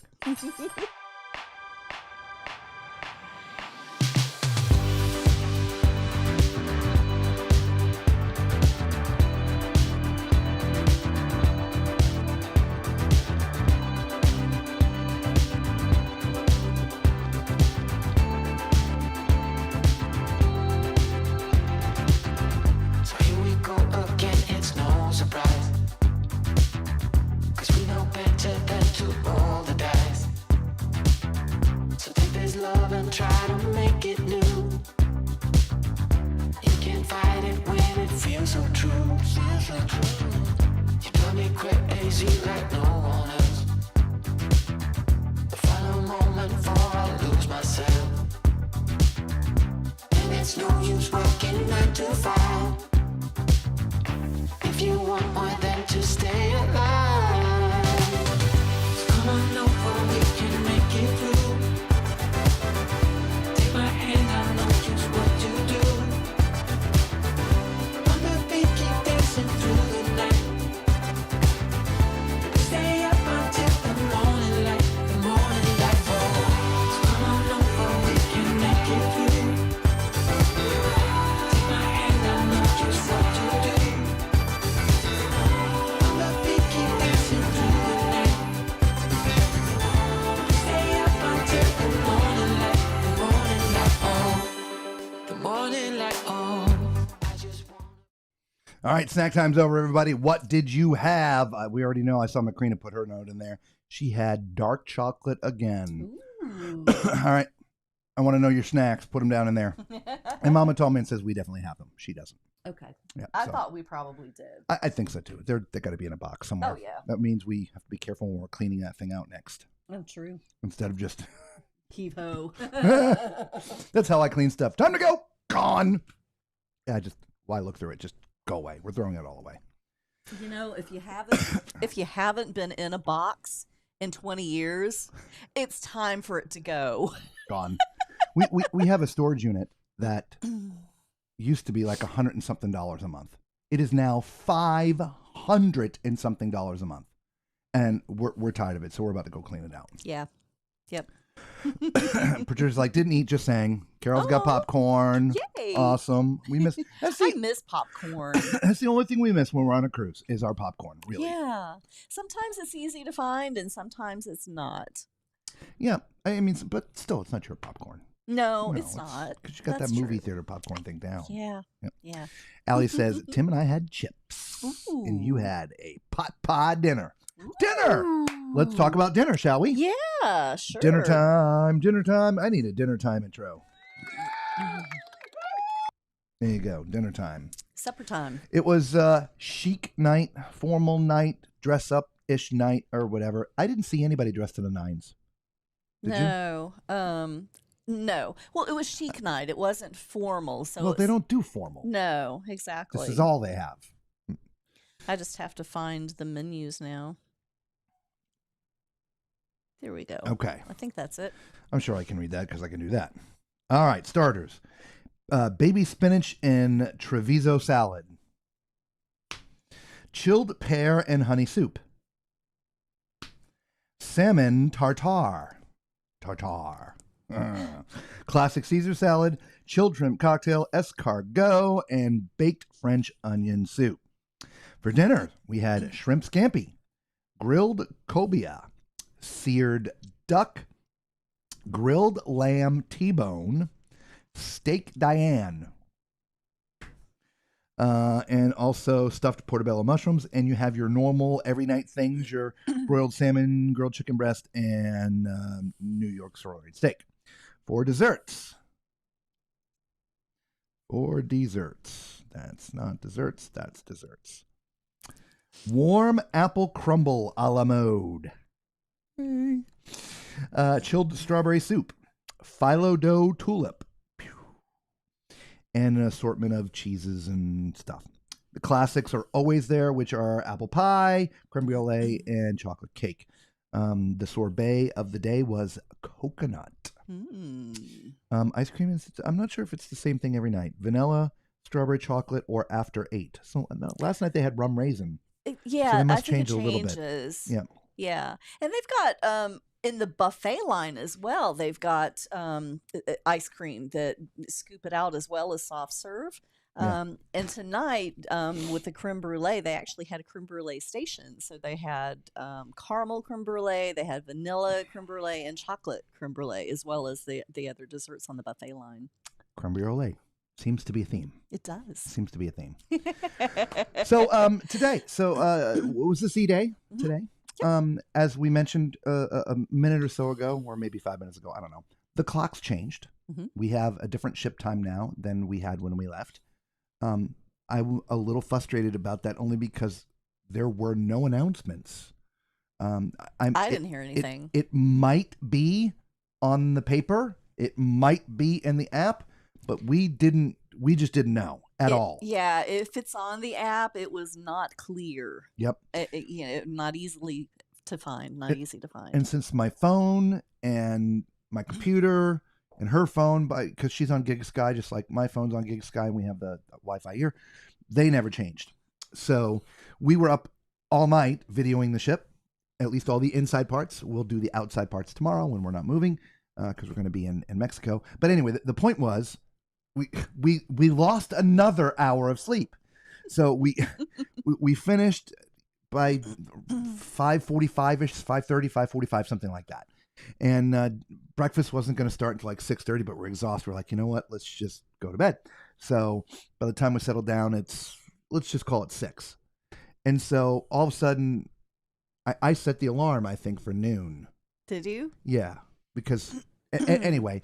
S4: fall. If you want more than to stay alive, come on over, we can make it through. Take my hand, I know just what to do. On the beat, keep dancing through the night. Stay up until the morning light, the morning light. Oh, come on over, we can make it through. Take my hand, I know just what to do. On the beat, keep dancing through the night. Stay up until the morning light, the morning light. Oh, the morning light. Oh, I just want.
S2: All right, snack time's over, everybody. What did you have? We already know. I saw Macrina put her note in there. She had dark chocolate again.
S1: Ooh.
S2: All right. I want to know your snacks. Put them down in there. And Mama told me and says we definitely have them. She doesn't.
S1: Okay.
S2: Yeah,
S1: I
S2: so
S1: thought we probably did.
S2: I think so too. They got to be in a box somewhere.
S1: Oh, yeah.
S2: That means we have to be careful when we're cleaning that thing out next,
S1: Oh, true.
S2: instead of just.
S1: Heave ho.
S2: That's how I clean stuff. Time to go. Gone. Yeah, why look through it? Just go away. We're throwing it all away.
S1: You know, if you haven't been in a box in 20 years, it's time for it to go.
S2: Gone. we have a storage unit that used to be like $100 and something a month. It is now $500 and something a month, and we're tired of it. So we're about to go clean it out.
S1: Yeah. Yep.
S2: Patricia's like, didn't eat, just sang. Carol's got
S1: Oh,
S2: popcorn.
S1: yay.
S2: Awesome. We miss.
S1: I miss popcorn.
S2: That's the only thing we miss when we're on a cruise is our popcorn. Really.
S1: Yeah. Sometimes it's easy to find and sometimes it's not.
S2: Yeah. I mean, but still, it's not your popcorn.
S1: No, it's not.
S2: Because you got
S1: That's
S2: that movie
S1: true.
S2: theater popcorn thing down.
S1: Yeah.
S2: Yep.
S1: Yeah.
S2: Allie says, Tim and I had chips, and you
S1: Ooh.
S2: had a pot pie dinner. Dinner. Let's talk about dinner, shall we?
S1: Yeah, sure.
S2: Dinner time. Dinner time. I need a dinner time intro. There you go. Dinner time.
S1: Supper time.
S2: It was chic night, formal night, dress up-ish night, or whatever. I didn't see anybody dressed to the nines. Did you?
S1: No. No. Well, it was chic night. It wasn't formal. So
S2: Well, they don't do formal.
S1: No, exactly.
S2: This is all they have.
S1: I just have to find the menus now. There we go.
S2: Okay.
S1: I think that's it.
S2: I'm sure I can read that because I can do that. All right, starters. Baby spinach and Treviso salad. Chilled pear and honey soup. Salmon tartare. Tartare. Classic Caesar salad, chilled shrimp cocktail, escargot, and baked French onion soup. For dinner, we had shrimp scampi, grilled cobia, seared duck, grilled lamb T-bone, steak Diane, and also stuffed portobello mushrooms. And you have your normal every night things, your broiled salmon, grilled chicken breast, and New York sirloin steak. For desserts. That's not desserts, that's desserts. Warm apple crumble a la mode. Chilled strawberry soup. Phyllo dough tulip. And an assortment of cheeses and stuff. The classics are always there, which are apple pie, creme brulee, and chocolate cake. The sorbet of the day was coconut. Ice cream is, I'm not sure if it's the same thing every night. Vanilla, strawberry chocolate, or after 8. So last night they had rum raisin.
S1: Yeah,
S2: So they must
S1: I think
S2: change
S1: it
S2: a little bit.
S1: changes.
S2: Yeah.
S1: Yeah. And they've got in the buffet line as well, they've got ice cream that scoop it out as well as soft serve. And tonight, with the creme brulee, they actually had a creme brulee station. So they had caramel creme brulee, they had vanilla creme brulee, and chocolate creme brulee, as well as the other desserts on the buffet line.
S2: Creme brulee. Seems to be a theme.
S1: It does.
S2: Seems to be a theme. So today, what was the C day today? As we mentioned a minute or so ago, or maybe 5 minutes ago, I don't know. The clock's changed. We have a different ship time now than we had when we left. I'm a little frustrated about that only because there were no announcements.
S1: I didn't hear anything.
S2: It might be on the paper. It might be in the app, but we didn't we just didn't know at all.
S1: Yeah, if it's on the app, it was not clear.
S2: Yep.
S1: Not easily to find. Not easy to find.
S2: And since my phone and my computer and her phone, because she's on Gig Sky, just like my phone's on Gig Sky, and we have the Wi-Fi here, they never changed. So we were up all night videoing the ship, at least all the inside parts. We'll do the outside parts tomorrow when we're not moving, because we're going to be in Mexico. But anyway, the point was, we lost another hour of sleep. So we finished by 5:45ish, 5:30, 5:45, something like that. And breakfast wasn't going to start until like 6:30, but we're exhausted. We're like, you know what? Let's just go to bed. So by the time we settled down, let's just call it 6. And so all of a sudden, I set the alarm, I think, for noon.
S1: Did you?
S2: Yeah, because anyway,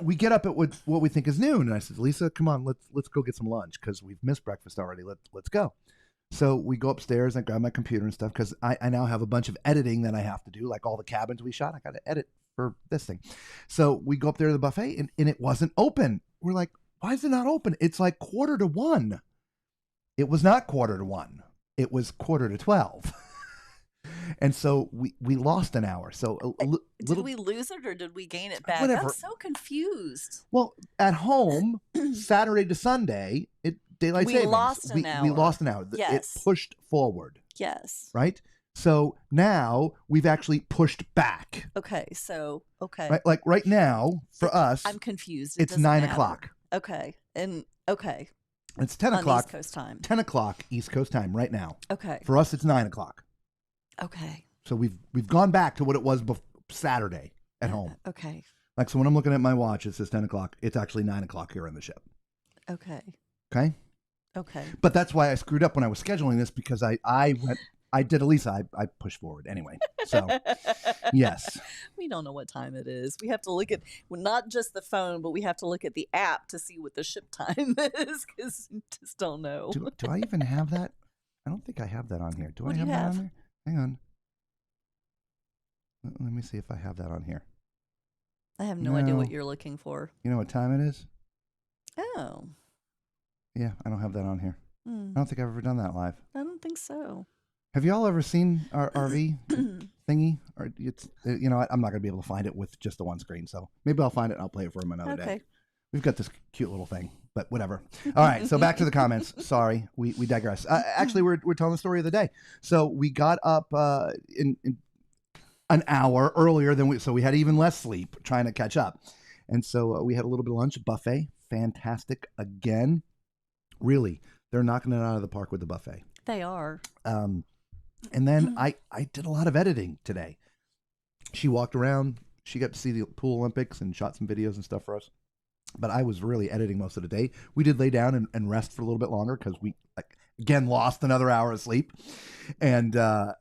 S2: we get up at what we think is noon, and I said, Lisa, come on, let's go get some lunch because we've missed breakfast already. Let's go. So we go upstairs and I grab my computer and stuff because I now have a bunch of editing that I have to do, like all the cabins we shot. I got to edit for this thing. So we go up there to the buffet and it wasn't open. We're like, why is it not open? It's like 1:45. It was not 1:45. It was 11:45. And so we lost an hour. So
S1: did we lose it or did we gain it back?
S2: Whatever.
S1: I'm so confused.
S2: Well, at home, Saturday to Sunday, daylight savings.
S1: We lost an hour.
S2: We lost an hour.
S1: Yes.
S2: It pushed forward.
S1: Yes.
S2: Right? So now we've actually pushed back.
S1: Okay. So, okay.
S2: Right? Like right now, for us,
S1: I'm confused.
S2: It's 9 o'clock.
S1: Okay. Okay.
S2: It's 10
S1: on
S2: o'clock.
S1: East Coast time.
S2: 10 o'clock East Coast time right now.
S1: Okay.
S2: For us, it's 9 o'clock.
S1: Okay.
S2: So we've gone back to what it was Saturday at home.
S1: Okay.
S2: Like, so when I'm looking at my watch, it says 10 o'clock. It's actually 9 o'clock here on the ship.
S1: Okay.
S2: Okay?
S1: Okay.
S2: But that's why I screwed up when I was scheduling this, because I did Elisa. I pushed forward anyway. So, yes.
S1: We don't know what time it is. We have to look at not just the phone, but we have to look at the app to see what the ship time is, because we just don't know.
S2: Do I even have that? I don't think I have that on here. Do I have that on there? Hang on. Let me see if I have that on here.
S1: I have no idea what you're looking for.
S2: You know what time it is?
S1: Oh.
S2: Yeah, I don't have that on here. I don't think I've ever done that live.
S1: I don't think so.
S2: Have y'all ever seen our RV thingy? Or it's I'm not going to be able to find it with just the one screen, so maybe I'll find it and I'll play it for him another day. We've got this cute little thing, but whatever. All right, so back to the comments. Sorry, we digress. Actually, we're telling the story of the day. So we got up in an hour earlier than so we had even less sleep trying to catch up. And so we had a little bit of lunch, buffet, fantastic again. Really, they're knocking it out of the park with the buffet.
S1: They are.
S2: And then I did a lot of editing today. She walked around. She got to see the pool Olympics and shot some videos and stuff for us. But I was really editing most of the day. We did lay down and rest for a little bit longer because we, again, lost another hour of sleep. And so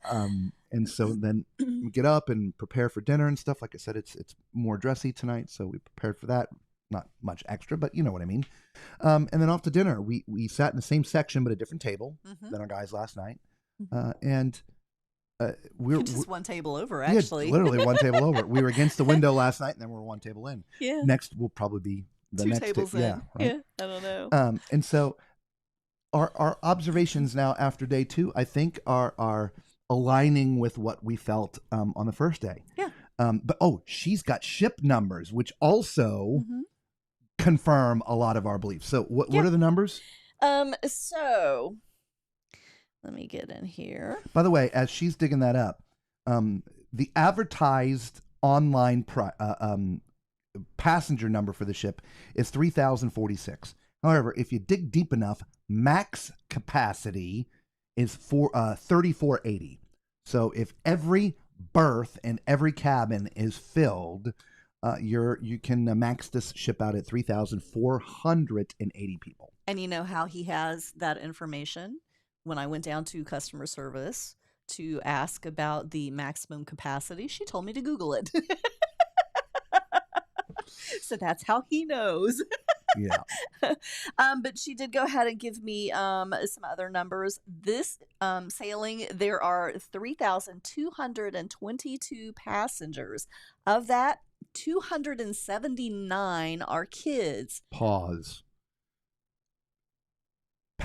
S2: then we get up and prepare for dinner and stuff. Like I said, it's more dressy tonight, so we prepared for that. Not much extra, but you know what I mean. And then off to dinner. We sat in the same section but a different table than our guys last night. And we're
S1: just one table over, actually.
S2: Yeah, literally one table over. We were against the window last night, and then we're one table in.
S1: Yeah.
S2: Next will probably be the
S1: two
S2: next
S1: tables in.
S2: Yeah, right?
S1: Yeah, I don't know.
S2: And so our observations now after day 2, I think, are aligning with what we felt on the first day.
S1: Yeah.
S2: But she's got ship numbers, which also confirm a lot of our beliefs. So what are the numbers?
S1: So let me get in here.
S2: By the way, as she's digging that up, the advertised online passenger number for the ship is 3,046. However, if you dig deep enough, max capacity is 3,480. So if every berth and every cabin is filled, you can max this ship out at 3,480 people.
S1: And you know how he has that information? When I went down to customer service to ask about the maximum capacity, she told me to Google it. So that's how he knows.
S2: Yeah.
S1: But she did go ahead and give me some other numbers. This sailing, there are 3,222 passengers. Of that, 279 are kids.
S2: Pause.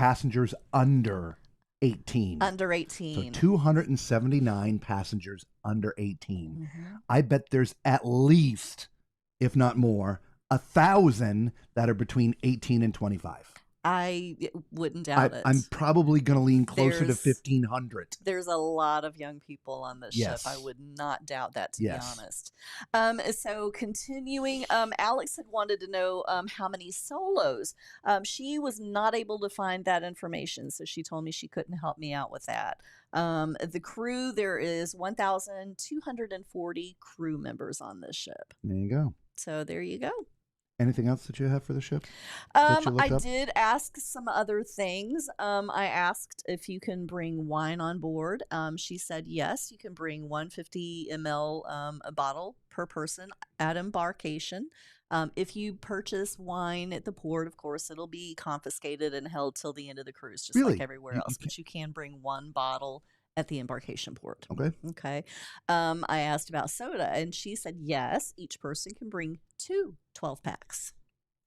S2: passengers under 18.
S1: Under
S2: So
S1: 18.
S2: 279 passengers under 18.
S1: Mhm.
S2: I bet there's at least, if not more, 1,000 that are between 18 and 25.
S1: I wouldn't doubt it.
S2: I'm probably going to lean closer to
S1: There's-
S2: 1,500.
S1: There's a lot of young people on this ship. I
S2: Yes.
S1: would not doubt that, to
S2: Yes.
S1: be honest. So continuing, Alex had wanted to know how many solos. She was not able to find that information, so she told me she couldn't help me out with that. The crew, there is 1,240 crew members on this ship.
S2: There you go.
S1: So there you go.
S2: Anything else that you have for the ship? that you looked
S1: I
S2: up?
S1: did ask some other things. I asked if you can bring wine on board. She said yes, you can bring 150 ml a bottle per person at embarkation. If you purchase wine at the port, of course, it'll be confiscated and held till the end of the cruise, just
S2: Really?
S1: like everywhere
S2: You
S1: else. But you can bring one bottle at the embarkation port.
S2: Okay.
S1: Okay. I asked about soda, and she said yes, each person can bring 2 12-packs.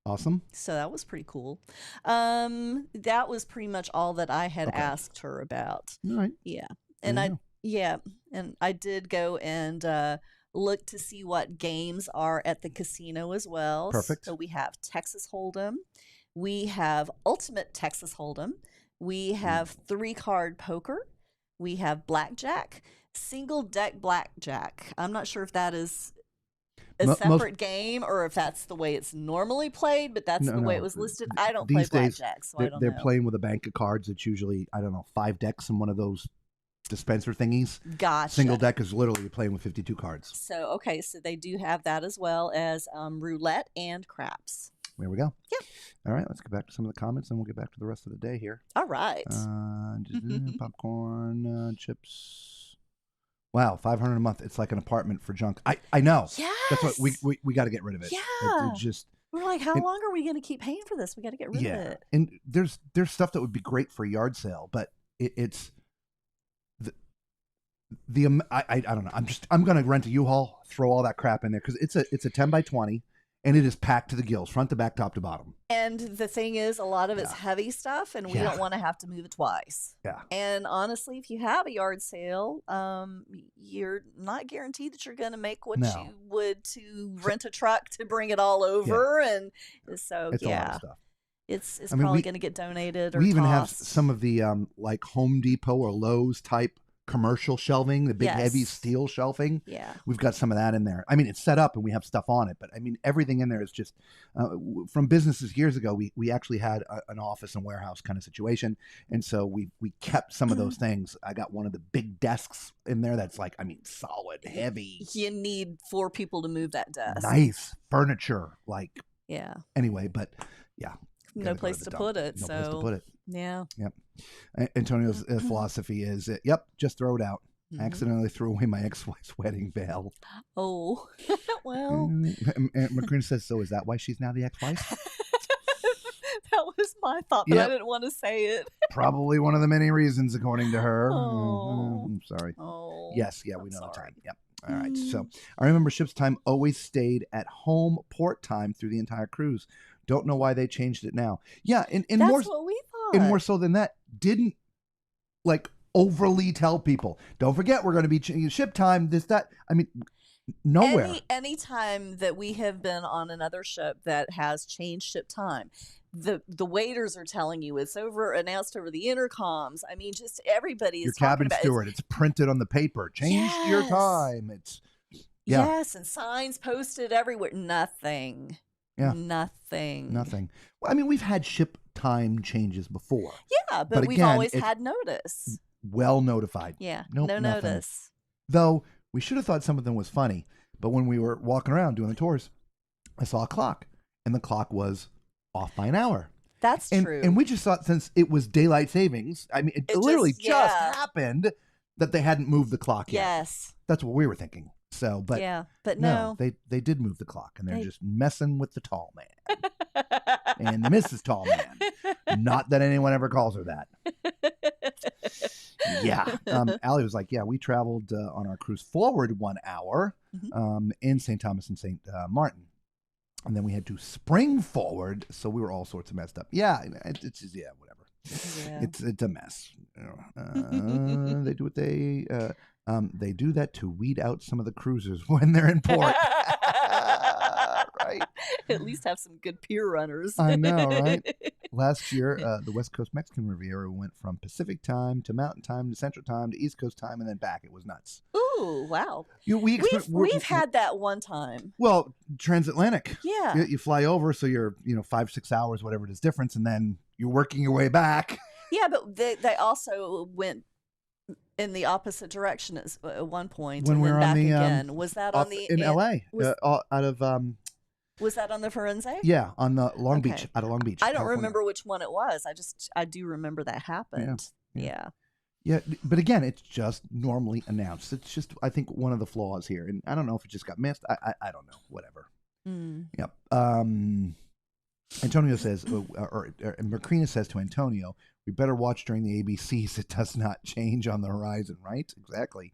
S2: Awesome.
S1: So that was pretty cool. That was pretty much all that I had
S2: Okay.
S1: asked her about.
S2: All right.
S1: Yeah.
S2: There
S1: And
S2: you go.
S1: and I did go and look to see what games are at the casino as well.
S2: Perfect.
S1: So we have Texas Hold'em. We have Ultimate Texas Hold'em. We have 3-card poker. We have blackjack, single deck blackjack. I'm not sure if that is a
S2: Most-
S1: separate game or if that's the way it's normally played, but that's
S2: No,
S1: the way
S2: no.
S1: it was listed. I don't play
S2: These days,
S1: blackjack, so I don't
S2: They're
S1: know.
S2: playing with a bank of cards. It's usually, I don't know, 5 decks in one of those dispenser thingies.
S1: Gotcha.
S2: Single deck is literally you're playing with 52 cards.
S1: So, okay, so they do have that as well as roulette and craps.
S2: There we go.
S1: Yeah.
S2: All right, let's get back to some of the comments, and we'll get back to the rest of the day here.
S1: All right.
S2: Popcorn, chips. Wow, $500 a month. It's like an apartment for junk. I know.
S1: Yes.
S2: That's what we got to get rid of it.
S1: Yeah.
S2: It just
S1: We're like, how
S2: and-
S1: long are we going to keep paying for this? We got to get rid of
S2: yeah.
S1: it.
S2: And there's stuff that would be great for a yard sale, but it's I don't know. I'm gonna rent a U-Haul, throw all that crap in there because it's a 10 by 20, and it is packed to the gills, front to back, top to bottom.
S1: And the thing is, a lot of it's
S2: Yeah.
S1: heavy stuff, and we
S2: Yeah.
S1: don't want to have to move it twice.
S2: Yeah.
S1: And honestly, if you have a yard sale, you're not guaranteed that you're going to make what
S2: No.
S1: you would to rent a truck to bring it all over. And so,
S2: It's a lot of
S1: yeah,
S2: stuff.
S1: it's
S2: I mean,
S1: probably
S2: we-
S1: going to get donated or
S2: We even have
S1: tossed.
S2: some of the like Home Depot or Lowe's type commercial shelving, the big heavy
S1: Yes.
S2: steel shelving.
S1: Yeah.
S2: We've got some of that in there. I mean, it's set up and we have stuff on it, but I mean, everything in there is just from businesses years ago. We actually had an office and warehouse kind of situation, and so we kept some of those things. I got one of the big desks in there that's like, I mean, solid, heavy,
S1: You need 4 people to move that desk.
S2: nice furniture. Like
S1: Yeah.
S2: anyway, but yeah,
S1: No
S2: gotta go
S1: place
S2: the
S1: to
S2: dump.
S1: put it.
S2: No
S1: so,
S2: place to put it.
S1: yeah.
S2: Antonio's philosophy is, yep, just throw it out.
S1: Mhm.
S2: Accidentally threw away my ex-wife's wedding veil.
S1: Oh, well,
S2: And McCreen says, so is that why she's now the ex-wife?
S1: that was my thought, but I
S2: Yep.
S1: didn't want to say it.
S2: Probably one of the many reasons, according to her.
S1: Oh.
S2: I'm sorry.
S1: Oh,
S2: Yes, yeah,
S1: I'm
S2: we know the
S1: sorry.
S2: time. Yep. All right. So I remember ship's time always stayed at home port time through the entire cruise. Don't know why they changed it now. Yeah, and
S1: That's
S2: more
S1: what we thought.
S2: and more so than that, didn't like overly tell people. Don't forget, we're going to be changing ship time. This that. I mean, nowhere.
S1: Any time that we have been on another ship that has changed ship time, the waiters are telling you it's announced over the intercoms. I mean, just everybody is
S2: Your
S1: talking
S2: cabin
S1: about
S2: steward. It's printed on the paper. Change your
S1: Yes.
S2: time. It's yeah.
S1: Yes, and signs posted everywhere. Nothing.
S2: Yeah.
S1: Nothing.
S2: Nothing. Well, I mean, we've had ship time changes before.
S1: Yeah, but
S2: But
S1: we've
S2: again,
S1: always
S2: it's-
S1: had notice.
S2: Well notified.
S1: Yeah.
S2: Nope,
S1: no
S2: nothing.
S1: notice.
S2: Though we should have thought some of them was funny. But when we were walking around doing the tours, I saw a clock, and the clock was off by an hour.
S1: That's
S2: And,
S1: true.
S2: and we just thought since it was daylight savings, I mean, it
S1: It
S2: literally
S1: just-
S2: just
S1: yeah.
S2: happened that they hadn't moved the clock yet.
S1: yes.
S2: That's what we were thinking. So, but
S1: yeah, but
S2: no,
S1: no.
S2: they did move the clock, and they're
S1: They-
S2: just messing with the tall man and the Mrs. Tall Man. Not that anyone ever calls her that. Yeah. Allie was like, yeah, we traveled on our cruise forward 1 hour in St. Thomas and St. Martin. And then we had to spring forward. So we were all sorts of messed up. Yeah. It's just, yeah, whatever.
S1: Yeah.
S2: It's a mess. They do what they do that to weed out some of the cruisers when they're in port. Right.
S1: At least have some good pier runners.
S2: I know, right? Last year, the West Coast Mexican Riviera went from Pacific time to Mountain time to Central time to East Coast time and then back. It was nuts.
S1: Ooh, wow.
S2: We've
S1: had that one time.
S2: Well, transatlantic.
S1: Yeah.
S2: You fly over, so you're 5-6 hours, whatever it is difference, and then you're working your way back.
S1: Yeah, but they also went in the opposite direction at one point,
S2: When
S1: and
S2: we
S1: then
S2: were
S1: back
S2: on the
S1: again. Was that on the
S2: in L.A.
S1: Was,
S2: out of
S1: was that on the Firenze?
S2: yeah, on the Long
S1: Okay.
S2: Beach, out of Long Beach.
S1: I don't
S2: California.
S1: remember which one it was. I do remember that happened.
S2: Yeah.
S1: Yeah.
S2: Yeah, but again, it's just normally announced. It's just, I think, one of the flaws here, and I don't know if it just got missed. I don't know. Whatever.
S1: Mm.
S2: Yep. Antonio says, or Macrina says to Antonio, we better watch during the ABCs. It does not change on the horizon, right? Exactly.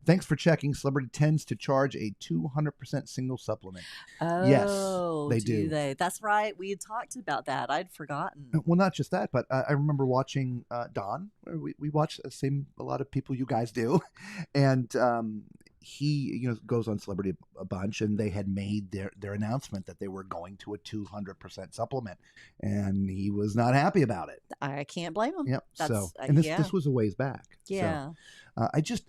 S2: Thanks for checking. Celebrity tends to charge a 200% single supplement.
S1: Oh,
S2: Yes, they do.
S1: They? That's right. We had talked about that. I'd forgotten.
S2: Well, not just that, but I remember watching Don. We watch the same, a lot of people you guys do. And he goes on Celebrity a bunch, and they had made their announcement that they were going to a 200% supplement, and he was not happy about it.
S1: I can't blame him.
S2: Yep.
S1: That's,
S2: This was a ways back.
S1: Yeah.
S2: So, I just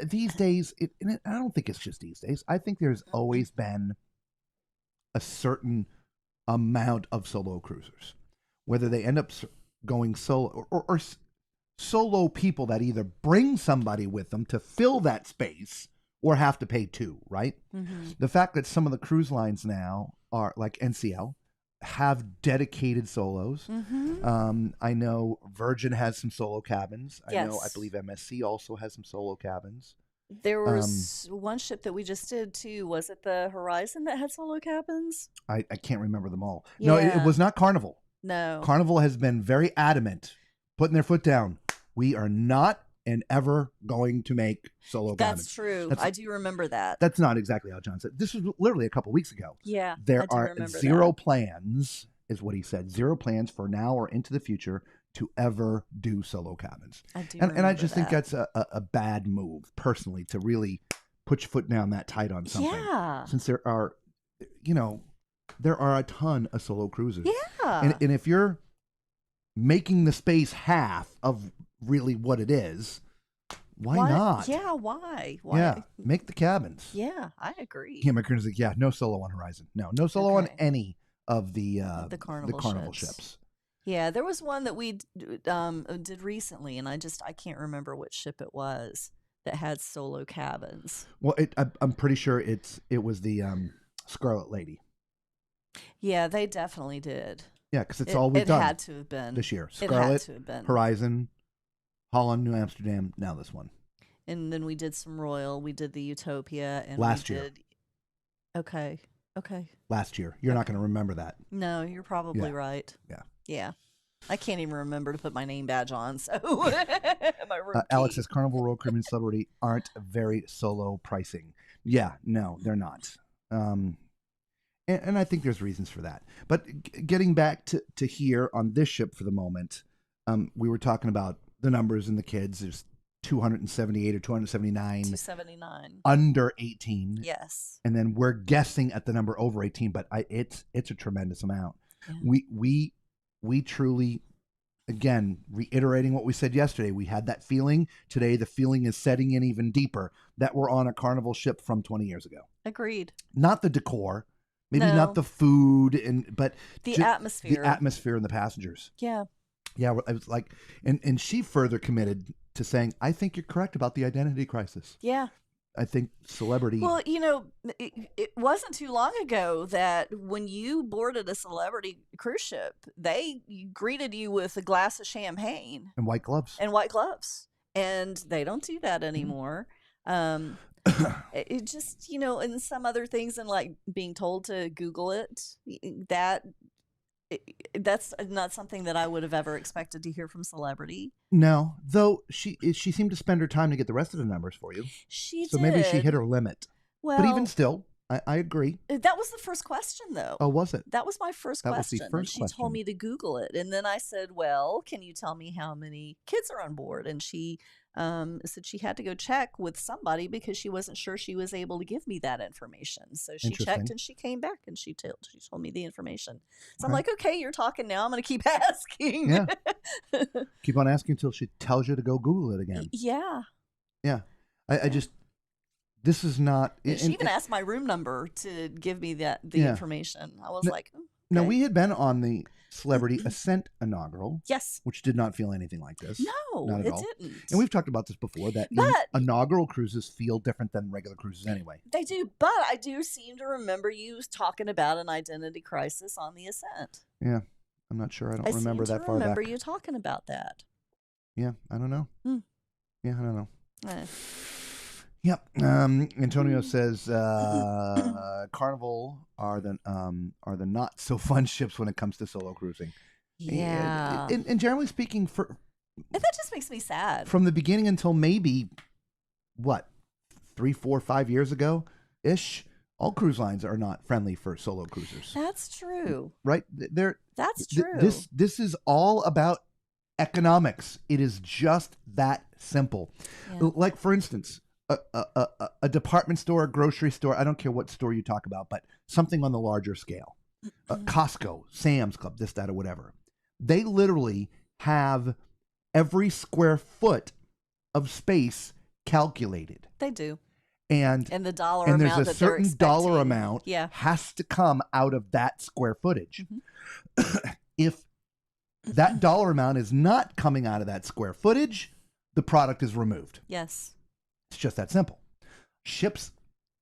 S2: these days, I don't think it's just these days. I think there's always been a certain amount of solo cruisers, whether they end up going solo or solo people that either bring somebody with them to fill that space or have to pay too, right?
S1: Mm-hmm.
S2: The fact that some of the cruise lines now are like NCL have dedicated solos.
S1: Mm-hmm.
S2: I know Virgin has some solo cabins.
S1: Yes.
S2: I believe MSC also has some solo cabins.
S1: There was one ship that we just did too. Was it the Horizon that had solo cabins?
S2: I can't remember them all. No, it
S1: Yeah.
S2: was not Carnival.
S1: No.
S2: Carnival has been very adamant, putting their foot down. We are not and ever going to make solo cabins.
S1: That's true.
S2: That's-
S1: I do remember that.
S2: That's not exactly how John said. This was literally a couple weeks ago.
S1: Yeah.
S2: There
S1: I do
S2: are
S1: remember
S2: zero
S1: that.
S2: plans, is what he said. Zero plans for now or into the future to ever do solo cabins.
S1: I do
S2: And I just think
S1: that.
S2: that's a bad move, personally, to really put your foot down that tight on something.
S1: Yeah.
S2: Since there are a ton of solo cruisers.
S1: Yeah.
S2: And if you're making the space half of really what it is, why not?
S1: Yeah, why? Why?
S2: Yeah, make the cabins.
S1: Yeah, I agree.
S2: Yeah, McKern's like, no solo on Horizon. No solo on
S1: Okay.
S2: any of the
S1: Carnival
S2: ships.
S1: ships. Yeah, there was one that we did recently, and I can't remember which ship it was that had solo cabins.
S2: Well, I'm pretty sure it was the Scarlet Lady.
S1: Yeah, they definitely did.
S2: Yeah, because it's all we've
S1: it
S2: done
S1: had to have been
S2: this year.
S1: It had
S2: Scarlet,
S1: to have been.
S2: Horizon, Holland, New Amsterdam. Now this one.
S1: And then we did some Royal. We did the Utopia, and
S2: Last
S1: we
S2: year.
S1: did. Okay.
S2: Last year. You're not going to remember that.
S1: No, you're probably
S2: Yeah.
S1: right.
S2: Yeah.
S1: Yeah. I can't even remember to put my name badge on. So, my
S2: Alex says Carnival, Royal Caribbean, Celebrity aren't very solo pricing. Yeah, no, they're not. And I think there's reasons for that. But getting back to here on this ship for the moment, we were talking about the numbers and the kids. There's 278 or 279
S1: 279
S2: under 18.
S1: Yes.
S2: And then we're guessing at the number over 18, but it's a tremendous amount.
S1: Yeah.
S2: We truly, again, reiterating what we said yesterday, we had that feeling. Today, the feeling is setting in even deeper that we're on a Carnival ship from 20 years ago.
S1: Agreed.
S2: Not the decor, maybe
S1: No.
S2: not the food, but
S1: The atmosphere.
S2: the atmosphere and the passengers.
S1: Yeah.
S2: Yeah, I was like, and she further committed to saying, I think you're correct about the identity crisis.
S1: Yeah.
S2: I think Celebrity.
S1: Well, it wasn't too long ago that when you boarded a Celebrity cruise ship, they greeted you with a glass of champagne
S2: and white gloves.
S1: and white gloves. And they don't do that anymore. It just, and some other things, and like being told to Google it, that's not something that I would have ever expected to hear from Celebrity.
S2: No, though she seemed to spend her time to get the rest of the numbers for you.
S1: She
S2: So
S1: did.
S2: maybe she hit her limit.
S1: Well,
S2: But even still, I agree.
S1: That was the first question, though.
S2: Oh, was it?
S1: That was my first
S2: That was the
S1: question.
S2: first
S1: And she
S2: question.
S1: told me to Google it. And then I said, well, can you tell me how many kids are on board? And she said she had to go check with somebody because she wasn't sure she was able to give me that information. So she
S2: Interesting.
S1: checked and she came back and she told me the information. So I'm
S2: Okay.
S1: like, okay, you're talking now. I'm going to keep asking.
S2: Yeah. Keep on asking until she tells you to go Google it again.
S1: Yeah.
S2: Yeah. I just, this is not.
S1: She even asked my room number to give me the
S2: Yeah.
S1: information. I was like, oh,
S2: Now,
S1: okay.
S2: we had been on the Celebrity Ascent inaugural,
S1: Yes.
S2: which did not feel anything like this.
S1: No,
S2: Not at
S1: it
S2: all.
S1: didn't.
S2: And we've talked about this before, that
S1: But-
S2: inaugural cruises feel different than regular cruises anyway.
S1: They do, but I do seem to remember you talking about an identity crisis on the Ascent.
S2: Yeah. I'm not sure. I don't
S1: I
S2: remember
S1: seem
S2: that
S1: to
S2: far
S1: remember
S2: back.
S1: you talking about that.
S2: Yeah. I don't know.
S1: Hmm.
S2: Yeah. I don't know.
S1: Eh.
S2: Yep. Antonio says Carnival are the not so fun ships when it comes to solo cruising.
S1: Yeah.
S2: And generally speaking,
S1: And that just makes me sad.
S2: from the beginning until maybe what 3, 4, 5 years ago ish, all cruise lines are not friendly for solo cruisers.
S1: That's true.
S2: Right? They're
S1: That's true.
S2: This is all about economics. It is just that simple.
S1: Yeah.
S2: Like for instance, a department store, a grocery store, I don't care what store you talk about, but something on the larger scale. Costco, Sam's Club, this, that, or whatever. They literally have every square foot of space calculated.
S1: They do.
S2: And
S1: And the dollar
S2: and
S1: amount
S2: there's a
S1: that they're
S2: certain dollar
S1: expecting.
S2: amount
S1: Yeah.
S2: has to come out of that square footage.
S1: Mm-hmm.
S2: If that dollar amount is not coming out of that square footage, the product is removed.
S1: Yes.
S2: It's just that simple. Ships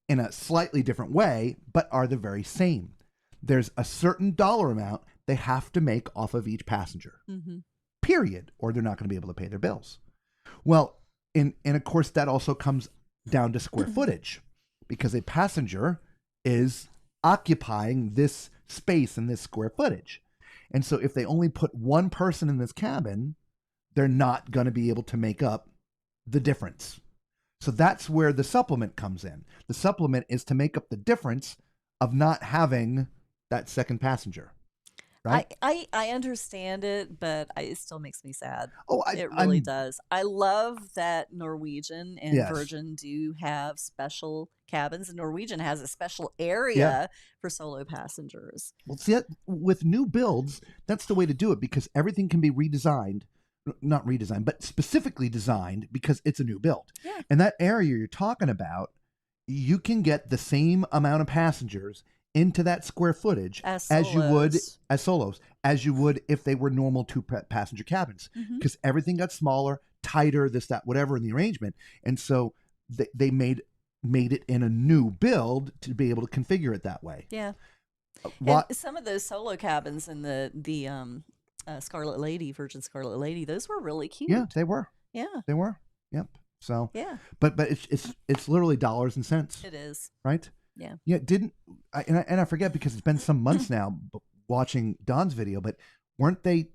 S2: in a slightly different way, but are the very same. There's a certain dollar amount they have to make off of each passenger,
S1: Mm-hmm.
S2: period, or they're not going to be able to pay their bills. Well, and of course, that also comes down to square footage, because a passenger is occupying this space in this square footage. And so if they only put one person in this cabin, they're not going to be able to make up the difference. So that's where the supplement comes in. The supplement is to make up the difference of not having that second passenger. Right?
S1: I understand it, but it still makes me sad.
S2: Oh,
S1: It really
S2: I'm-
S1: does. I love that Norwegian and
S2: Yes.
S1: Virgin do have special cabins, and Norwegian has a special area for solo passengers.
S2: Well, see, with new builds, that's the way to do it, because everything can be redesigned. Not redesigned, but specifically designed because it's a new build.
S1: Yeah.
S2: And that area you're talking about, you can get the same amount of passengers into that square footage
S1: As
S2: you would
S1: solos.
S2: as solos, as you would if they were normal passenger cabins,
S1: Mhm.
S2: because everything got smaller, tighter, this, that, whatever in the arrangement. And so they made it in a new build to be able to configure it that way.
S1: Yeah.
S2: What?
S1: And some of those solo cabins in the Scarlet Lady, Virgin Scarlet Lady, those were really cute.
S2: Yeah, they were.
S1: Yeah.
S2: They were. Yep. So,
S1: Yeah.
S2: but it's literally dollars and cents,
S1: It is.
S2: right?
S1: Yeah.
S2: Yeah. I forget because it's been some months now watching Don's video, but weren't they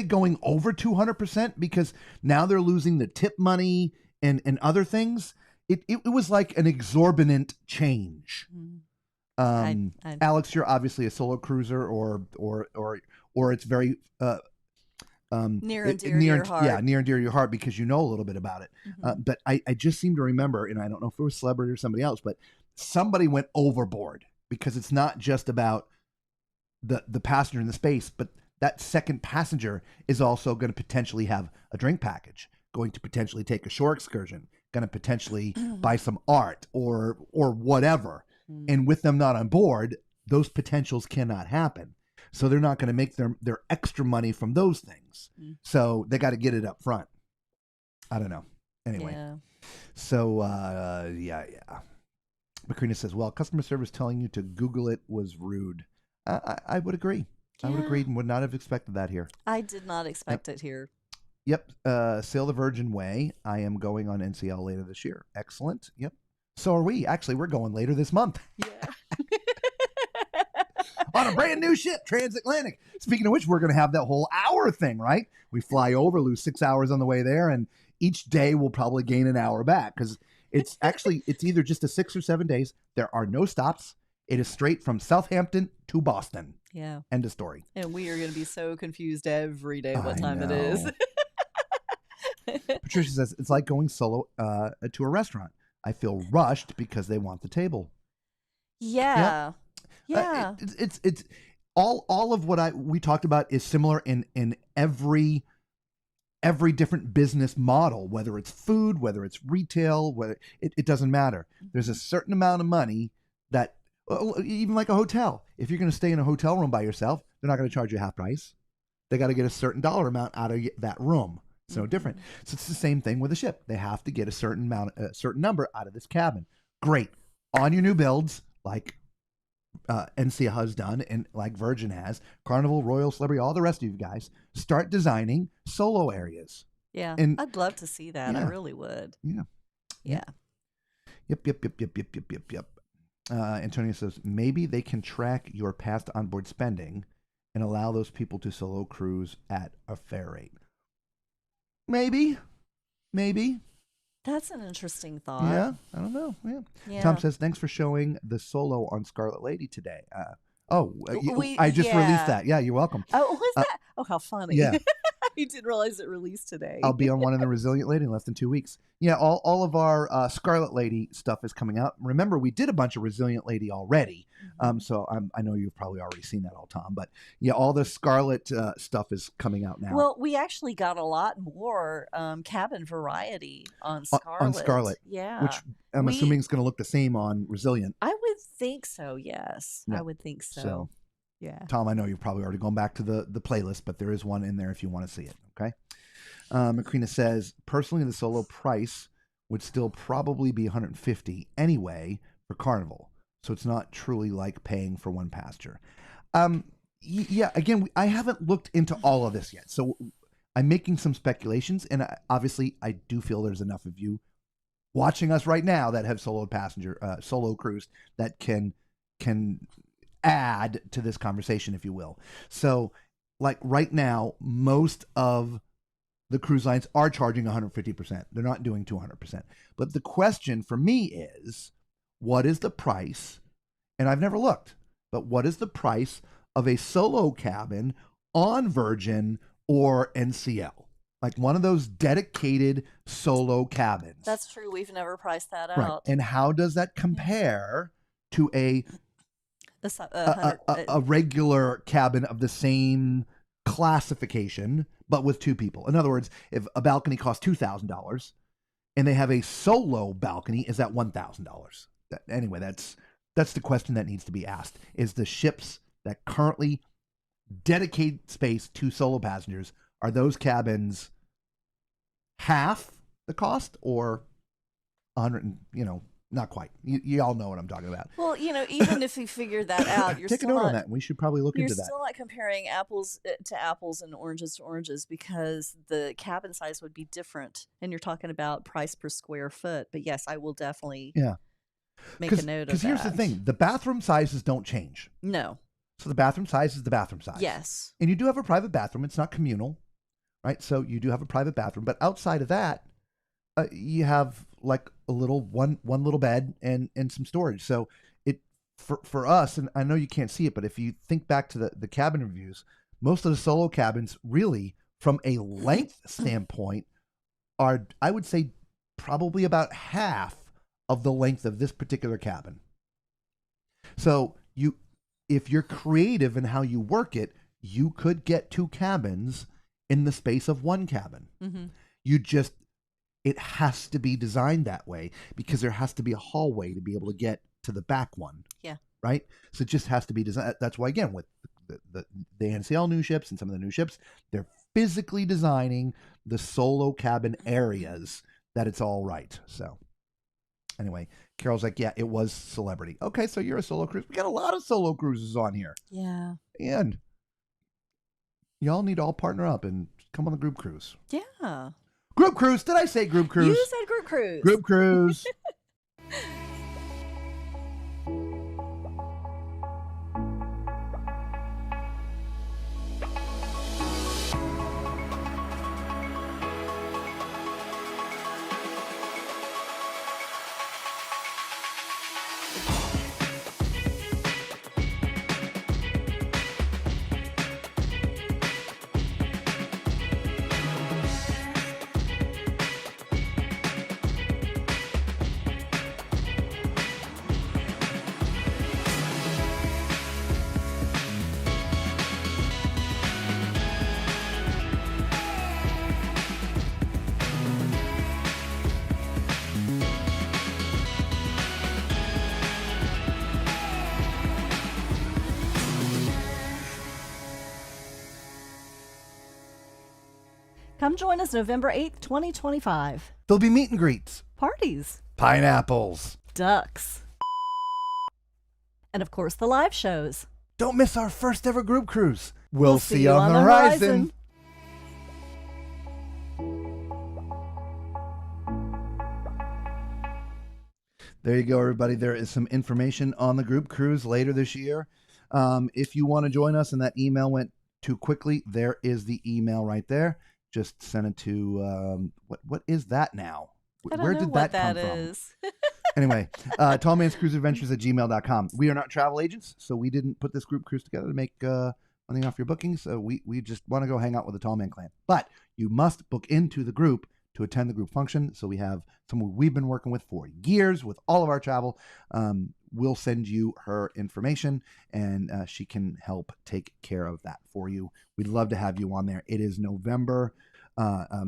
S2: going over 200% because now they're losing the tip money and other things? It was like an exorbitant change.
S1: Mm. I-
S2: Alex, you're obviously a solo cruiser, or it's very
S1: Near and dear to your heart.
S2: Yeah, near and dear to your heart because you know a little bit about it.
S1: Mhm.
S2: But I just seem to remember, and I don't know if it was celebrity or somebody else, but somebody went overboard because it's not just about the passenger in the space, but that second passenger is also going to potentially have a drink package, going to potentially take a shore excursion, going to potentially buy some art or whatever.
S1: Mm.
S2: And with them not on board, those potentials cannot happen. So they're not going to make their extra money from those things.
S1: Mm.
S2: So they got to get it up front. I don't know. Anyway.
S1: Yeah.
S2: So, yeah. Macrina says, well, customer service telling you to Google it was rude. I would agree. I would
S1: Yeah.
S2: agree and would not have expected that here.
S1: I did not expect it here.
S2: Yep. Sail the Virgin Way. I am going on NCL later this year. Excellent. Yep. So are we. Actually, we're going later this month
S1: Yeah.
S2: on a brand new ship, transatlantic. Speaking of which, we're going to have that whole hour thing, right? We fly over, lose 6 hours on the way there, and each day we'll probably gain an hour back because It's either just a 6 or 7 days. There are no stops. It is straight from Southampton to Boston.
S1: Yeah.
S2: End of story.
S1: And we are going to be so confused every day what time it
S2: know.
S1: is.
S2: Patricia says, it's like going solo to a restaurant. I feel rushed because they want the table.
S1: Yeah. Yeah.
S2: It's all of what we talked about is similar in every different business model, whether it's food, whether it's retail, whether it doesn't matter. There's a certain amount of money that, even like a hotel, if you're going to stay in a hotel room by yourself, they're not going to charge you half price. They got to get a certain dollar amount out of that room. It's no different. So it's the same thing with a ship. They have to get a certain number out of this cabin. Great. On your new builds, like NCA has done, and like Virgin has, Carnival, Royal, Celebrity, all the rest of you guys, start designing solo areas.
S1: Yeah.
S2: And
S1: I'd love to see that. I
S2: yeah.
S1: really would.
S2: Yeah.
S1: Yeah.
S2: Yep. Antonio says, maybe they can track your past onboard spending and allow those people to solo cruise at a fair rate. Maybe.
S1: That's an interesting thought.
S2: Yeah, I don't know. Yeah. Tom says, thanks for showing the solo on Scarlet Lady today. I just released that. Yeah, you're welcome.
S1: Oh, was that? Oh, how funny.
S2: Yeah.
S1: You didn't realize it released today.
S2: I'll be on one in the Resilient Lady in less than 2 weeks. Yeah, all of our Scarlet Lady stuff is coming out. Remember, we did a bunch of Resilient Lady already. So I know you've probably already seen that all, Tom. But yeah, all the Scarlet stuff is coming out now.
S1: Well, we actually got a lot more cabin variety on Scarlet.
S2: On Scarlet.
S1: Yeah.
S2: Which I'm assuming is going to look the same on Resilient.
S1: I would think so, yes.
S2: Yeah.
S1: I would think so. Yeah.
S2: Tom, I know you've probably already gone back to the playlist, but there is one in there if you want to see it. Okay. Macrina says, personally, the solo price would still probably be $150 anyway for Carnival. So it's not truly like paying for one passenger. Yeah, again, I haven't looked into all of this yet. So I'm making some speculations. And obviously, I do feel there's enough of you watching us right now that have solo cruise that can add to this conversation, if you will. So like right now, most of the cruise lines are charging 150%. They're not doing 200%. But the question for me is, what is the price? And I've never looked, but what is the price of a solo cabin on Virgin or NCL? Like one of those dedicated solo cabins.
S1: That's true. We've never priced that
S2: Right.
S1: out.
S2: And how does that compare to a regular cabin of the same classification, but with two people? In other words, if a balcony costs $2,000 and they have a solo balcony, is that $1,000? Anyway, that's the question that needs to be asked. Is the ships that currently dedicate space to solo passengers, are those cabins half the cost or 100? Not quite. You all know what I'm talking about.
S1: Well, even if you figure that out, you're
S2: take a
S1: still
S2: note on that. We should probably look into that.
S1: You're still not comparing apples to apples and oranges to oranges because the cabin size would be different. And you're talking about price per square foot. But yes, I will definitely make a note of that.
S2: Because here's the thing. The bathroom sizes don't change.
S1: No.
S2: So the bathroom size is the bathroom size.
S1: Yes.
S2: And you do have a private bathroom. It's not communal, right? So you do have a private bathroom. But outside of that, you have like a little one little bed and some storage. So it for us, and I know you can't see it, but if you think back to the cabin reviews, most of the solo cabins really, from a length standpoint, are, I would say, probably about half of the length of this particular cabin. So if you're creative in how you work it, you could get two cabins in the space of one cabin.
S1: Mm-hmm.
S2: It has to be designed that way because there has to be a hallway to be able to get to the back one.
S1: Yeah.
S2: Right? So it just has to be designed. That's why, again, with the NCL new ships and some of the new ships, they're physically designing the solo cabin areas that it's all right. So anyway, Carol's like, yeah, it was Celebrity. Okay, so you're a solo cruise. We got a lot of solo cruises on here.
S1: Yeah.
S2: And y'all need to all partner up and come on the group cruise.
S1: Yeah.
S2: Group cruise. Did I say group cruise?
S1: You said group cruise.
S2: Group cruise.
S1: Come join us November 8th, 2025.
S2: There'll be meet and greets,
S1: Parties,
S2: pineapples.
S1: ducks, and of course the live shows.
S2: Don't miss our first ever group cruise. We'll see
S1: you
S2: you on the horizon. There you go, everybody. There is some information on the group cruise later this year. If you want to join us and that email went too quickly, there is the email right there. Just send it to, what is that now?
S1: I don't
S2: Where
S1: know
S2: did
S1: what
S2: that come
S1: that
S2: from?
S1: is.
S2: Anyway, tallmanscruiseadventures@gmail.com. We are not travel agents, so we didn't put this group cruise together to make money off your bookings. We just want to go hang out with the Tall Man Clan. But you must book into the group to attend the group function. So we have someone we've been working with for years with all of our travel. We'll send you her information, and she can help take care of that for you. We'd love to have you on there. It is November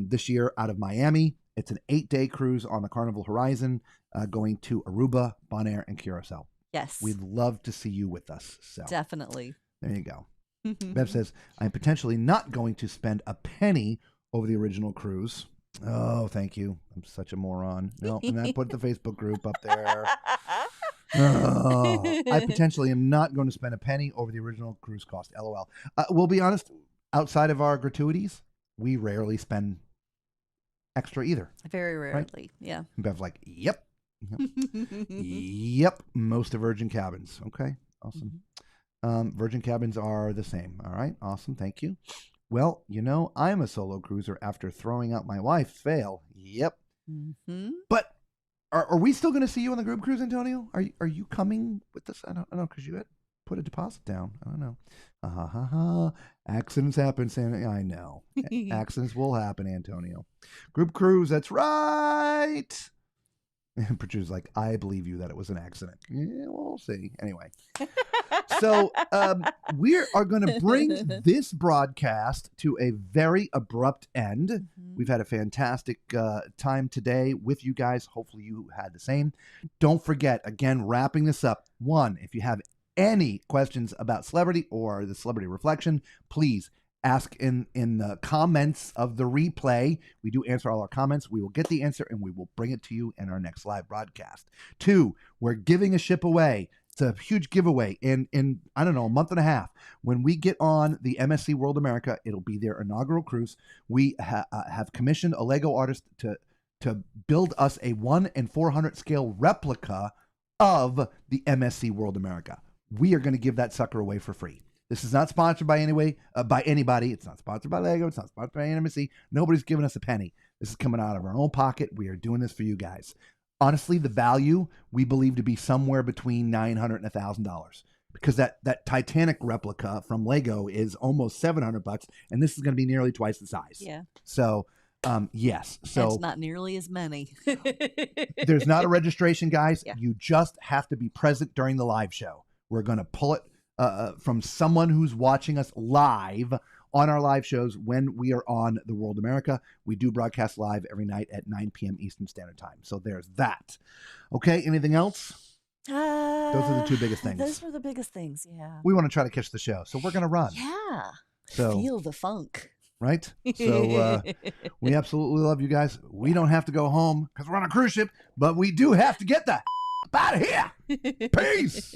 S2: this year out of Miami. It's an 8-day cruise on the Carnival Horizon, going to Aruba, Bonaire, and Curacao.
S1: Yes.
S2: We'd love to see you with us. So
S1: Definitely.
S2: there you go. Bev says, I'm potentially not going to spend a penny over the original cruise. Oh, thank you. I'm such a moron. No, and I put the Facebook group up there. Oh, I potentially am not going to spend a penny over the original cruise cost. LOL. We'll be honest, outside of our gratuities, we rarely spend extra either.
S1: Very rarely. Yeah.
S2: And Bev's like, yep. Yep. Most of Virgin Cabins. Okay. Awesome. Virgin Cabins are the same. All right. Awesome. Thank you. Well, I'm a solo cruiser after throwing out my wife's fail. Yep.
S1: Mm-hmm.
S2: But are we still going to see you on the group cruise, Antonio? Are you coming with us? I don't know, because you had put a deposit down. I don't know. Accidents happen, Santa. I know. Accidents will happen, Antonio. Group cruise, that's right. And Patricia's like, I believe you that it was an accident. Yeah, we'll see. Anyway. So we are going to bring this broadcast to a very abrupt end.
S1: Mm-hmm.
S2: We've had a fantastic time today with you guys. Hopefully you had the same. Don't forget, again, wrapping this up. One, if you have any questions about celebrity or the celebrity reflection, please ask in the comments of the replay. We do answer all our comments. We will get the answer and we will bring it to you in our next live broadcast. Two, we're giving a ship away. It's a huge giveaway in I don't know, a month and a half. When we get on the MSC World America, it'll be their inaugural cruise. We have commissioned a Lego artist to build us a 1 in 400 scale replica of the MSC World America. We are going to give that sucker away for free. This is not sponsored by anybody. It's not sponsored by Lego. It's not sponsored by MSC. Nobody's giving us a penny. This is coming out of our own pocket. We are doing this for you guys. Honestly, the value we believe to be somewhere between $900 and $1,000, because that Titanic replica from Lego is almost $700, and this is going to be nearly twice the size.
S1: Yeah.
S2: So, yes. So
S1: it's not nearly as many.
S2: there's not a registration, guys.
S1: Yeah.
S2: You just have to be present during the live show. We're going to pull it from someone who's watching us live on our live shows when we are on the World America. We do broadcast live every night at 9 p.m. Eastern Standard Time. So there's that. Okay, anything else? Those are the two biggest things.
S1: Those were the biggest things, yeah.
S2: We want to try to catch the show, so we're going to run.
S1: Yeah.
S2: So,
S1: feel the funk.
S2: Right? So we absolutely love you guys. We don't have to go home because we're on a cruise ship, but we do have to get the out of here. Peace.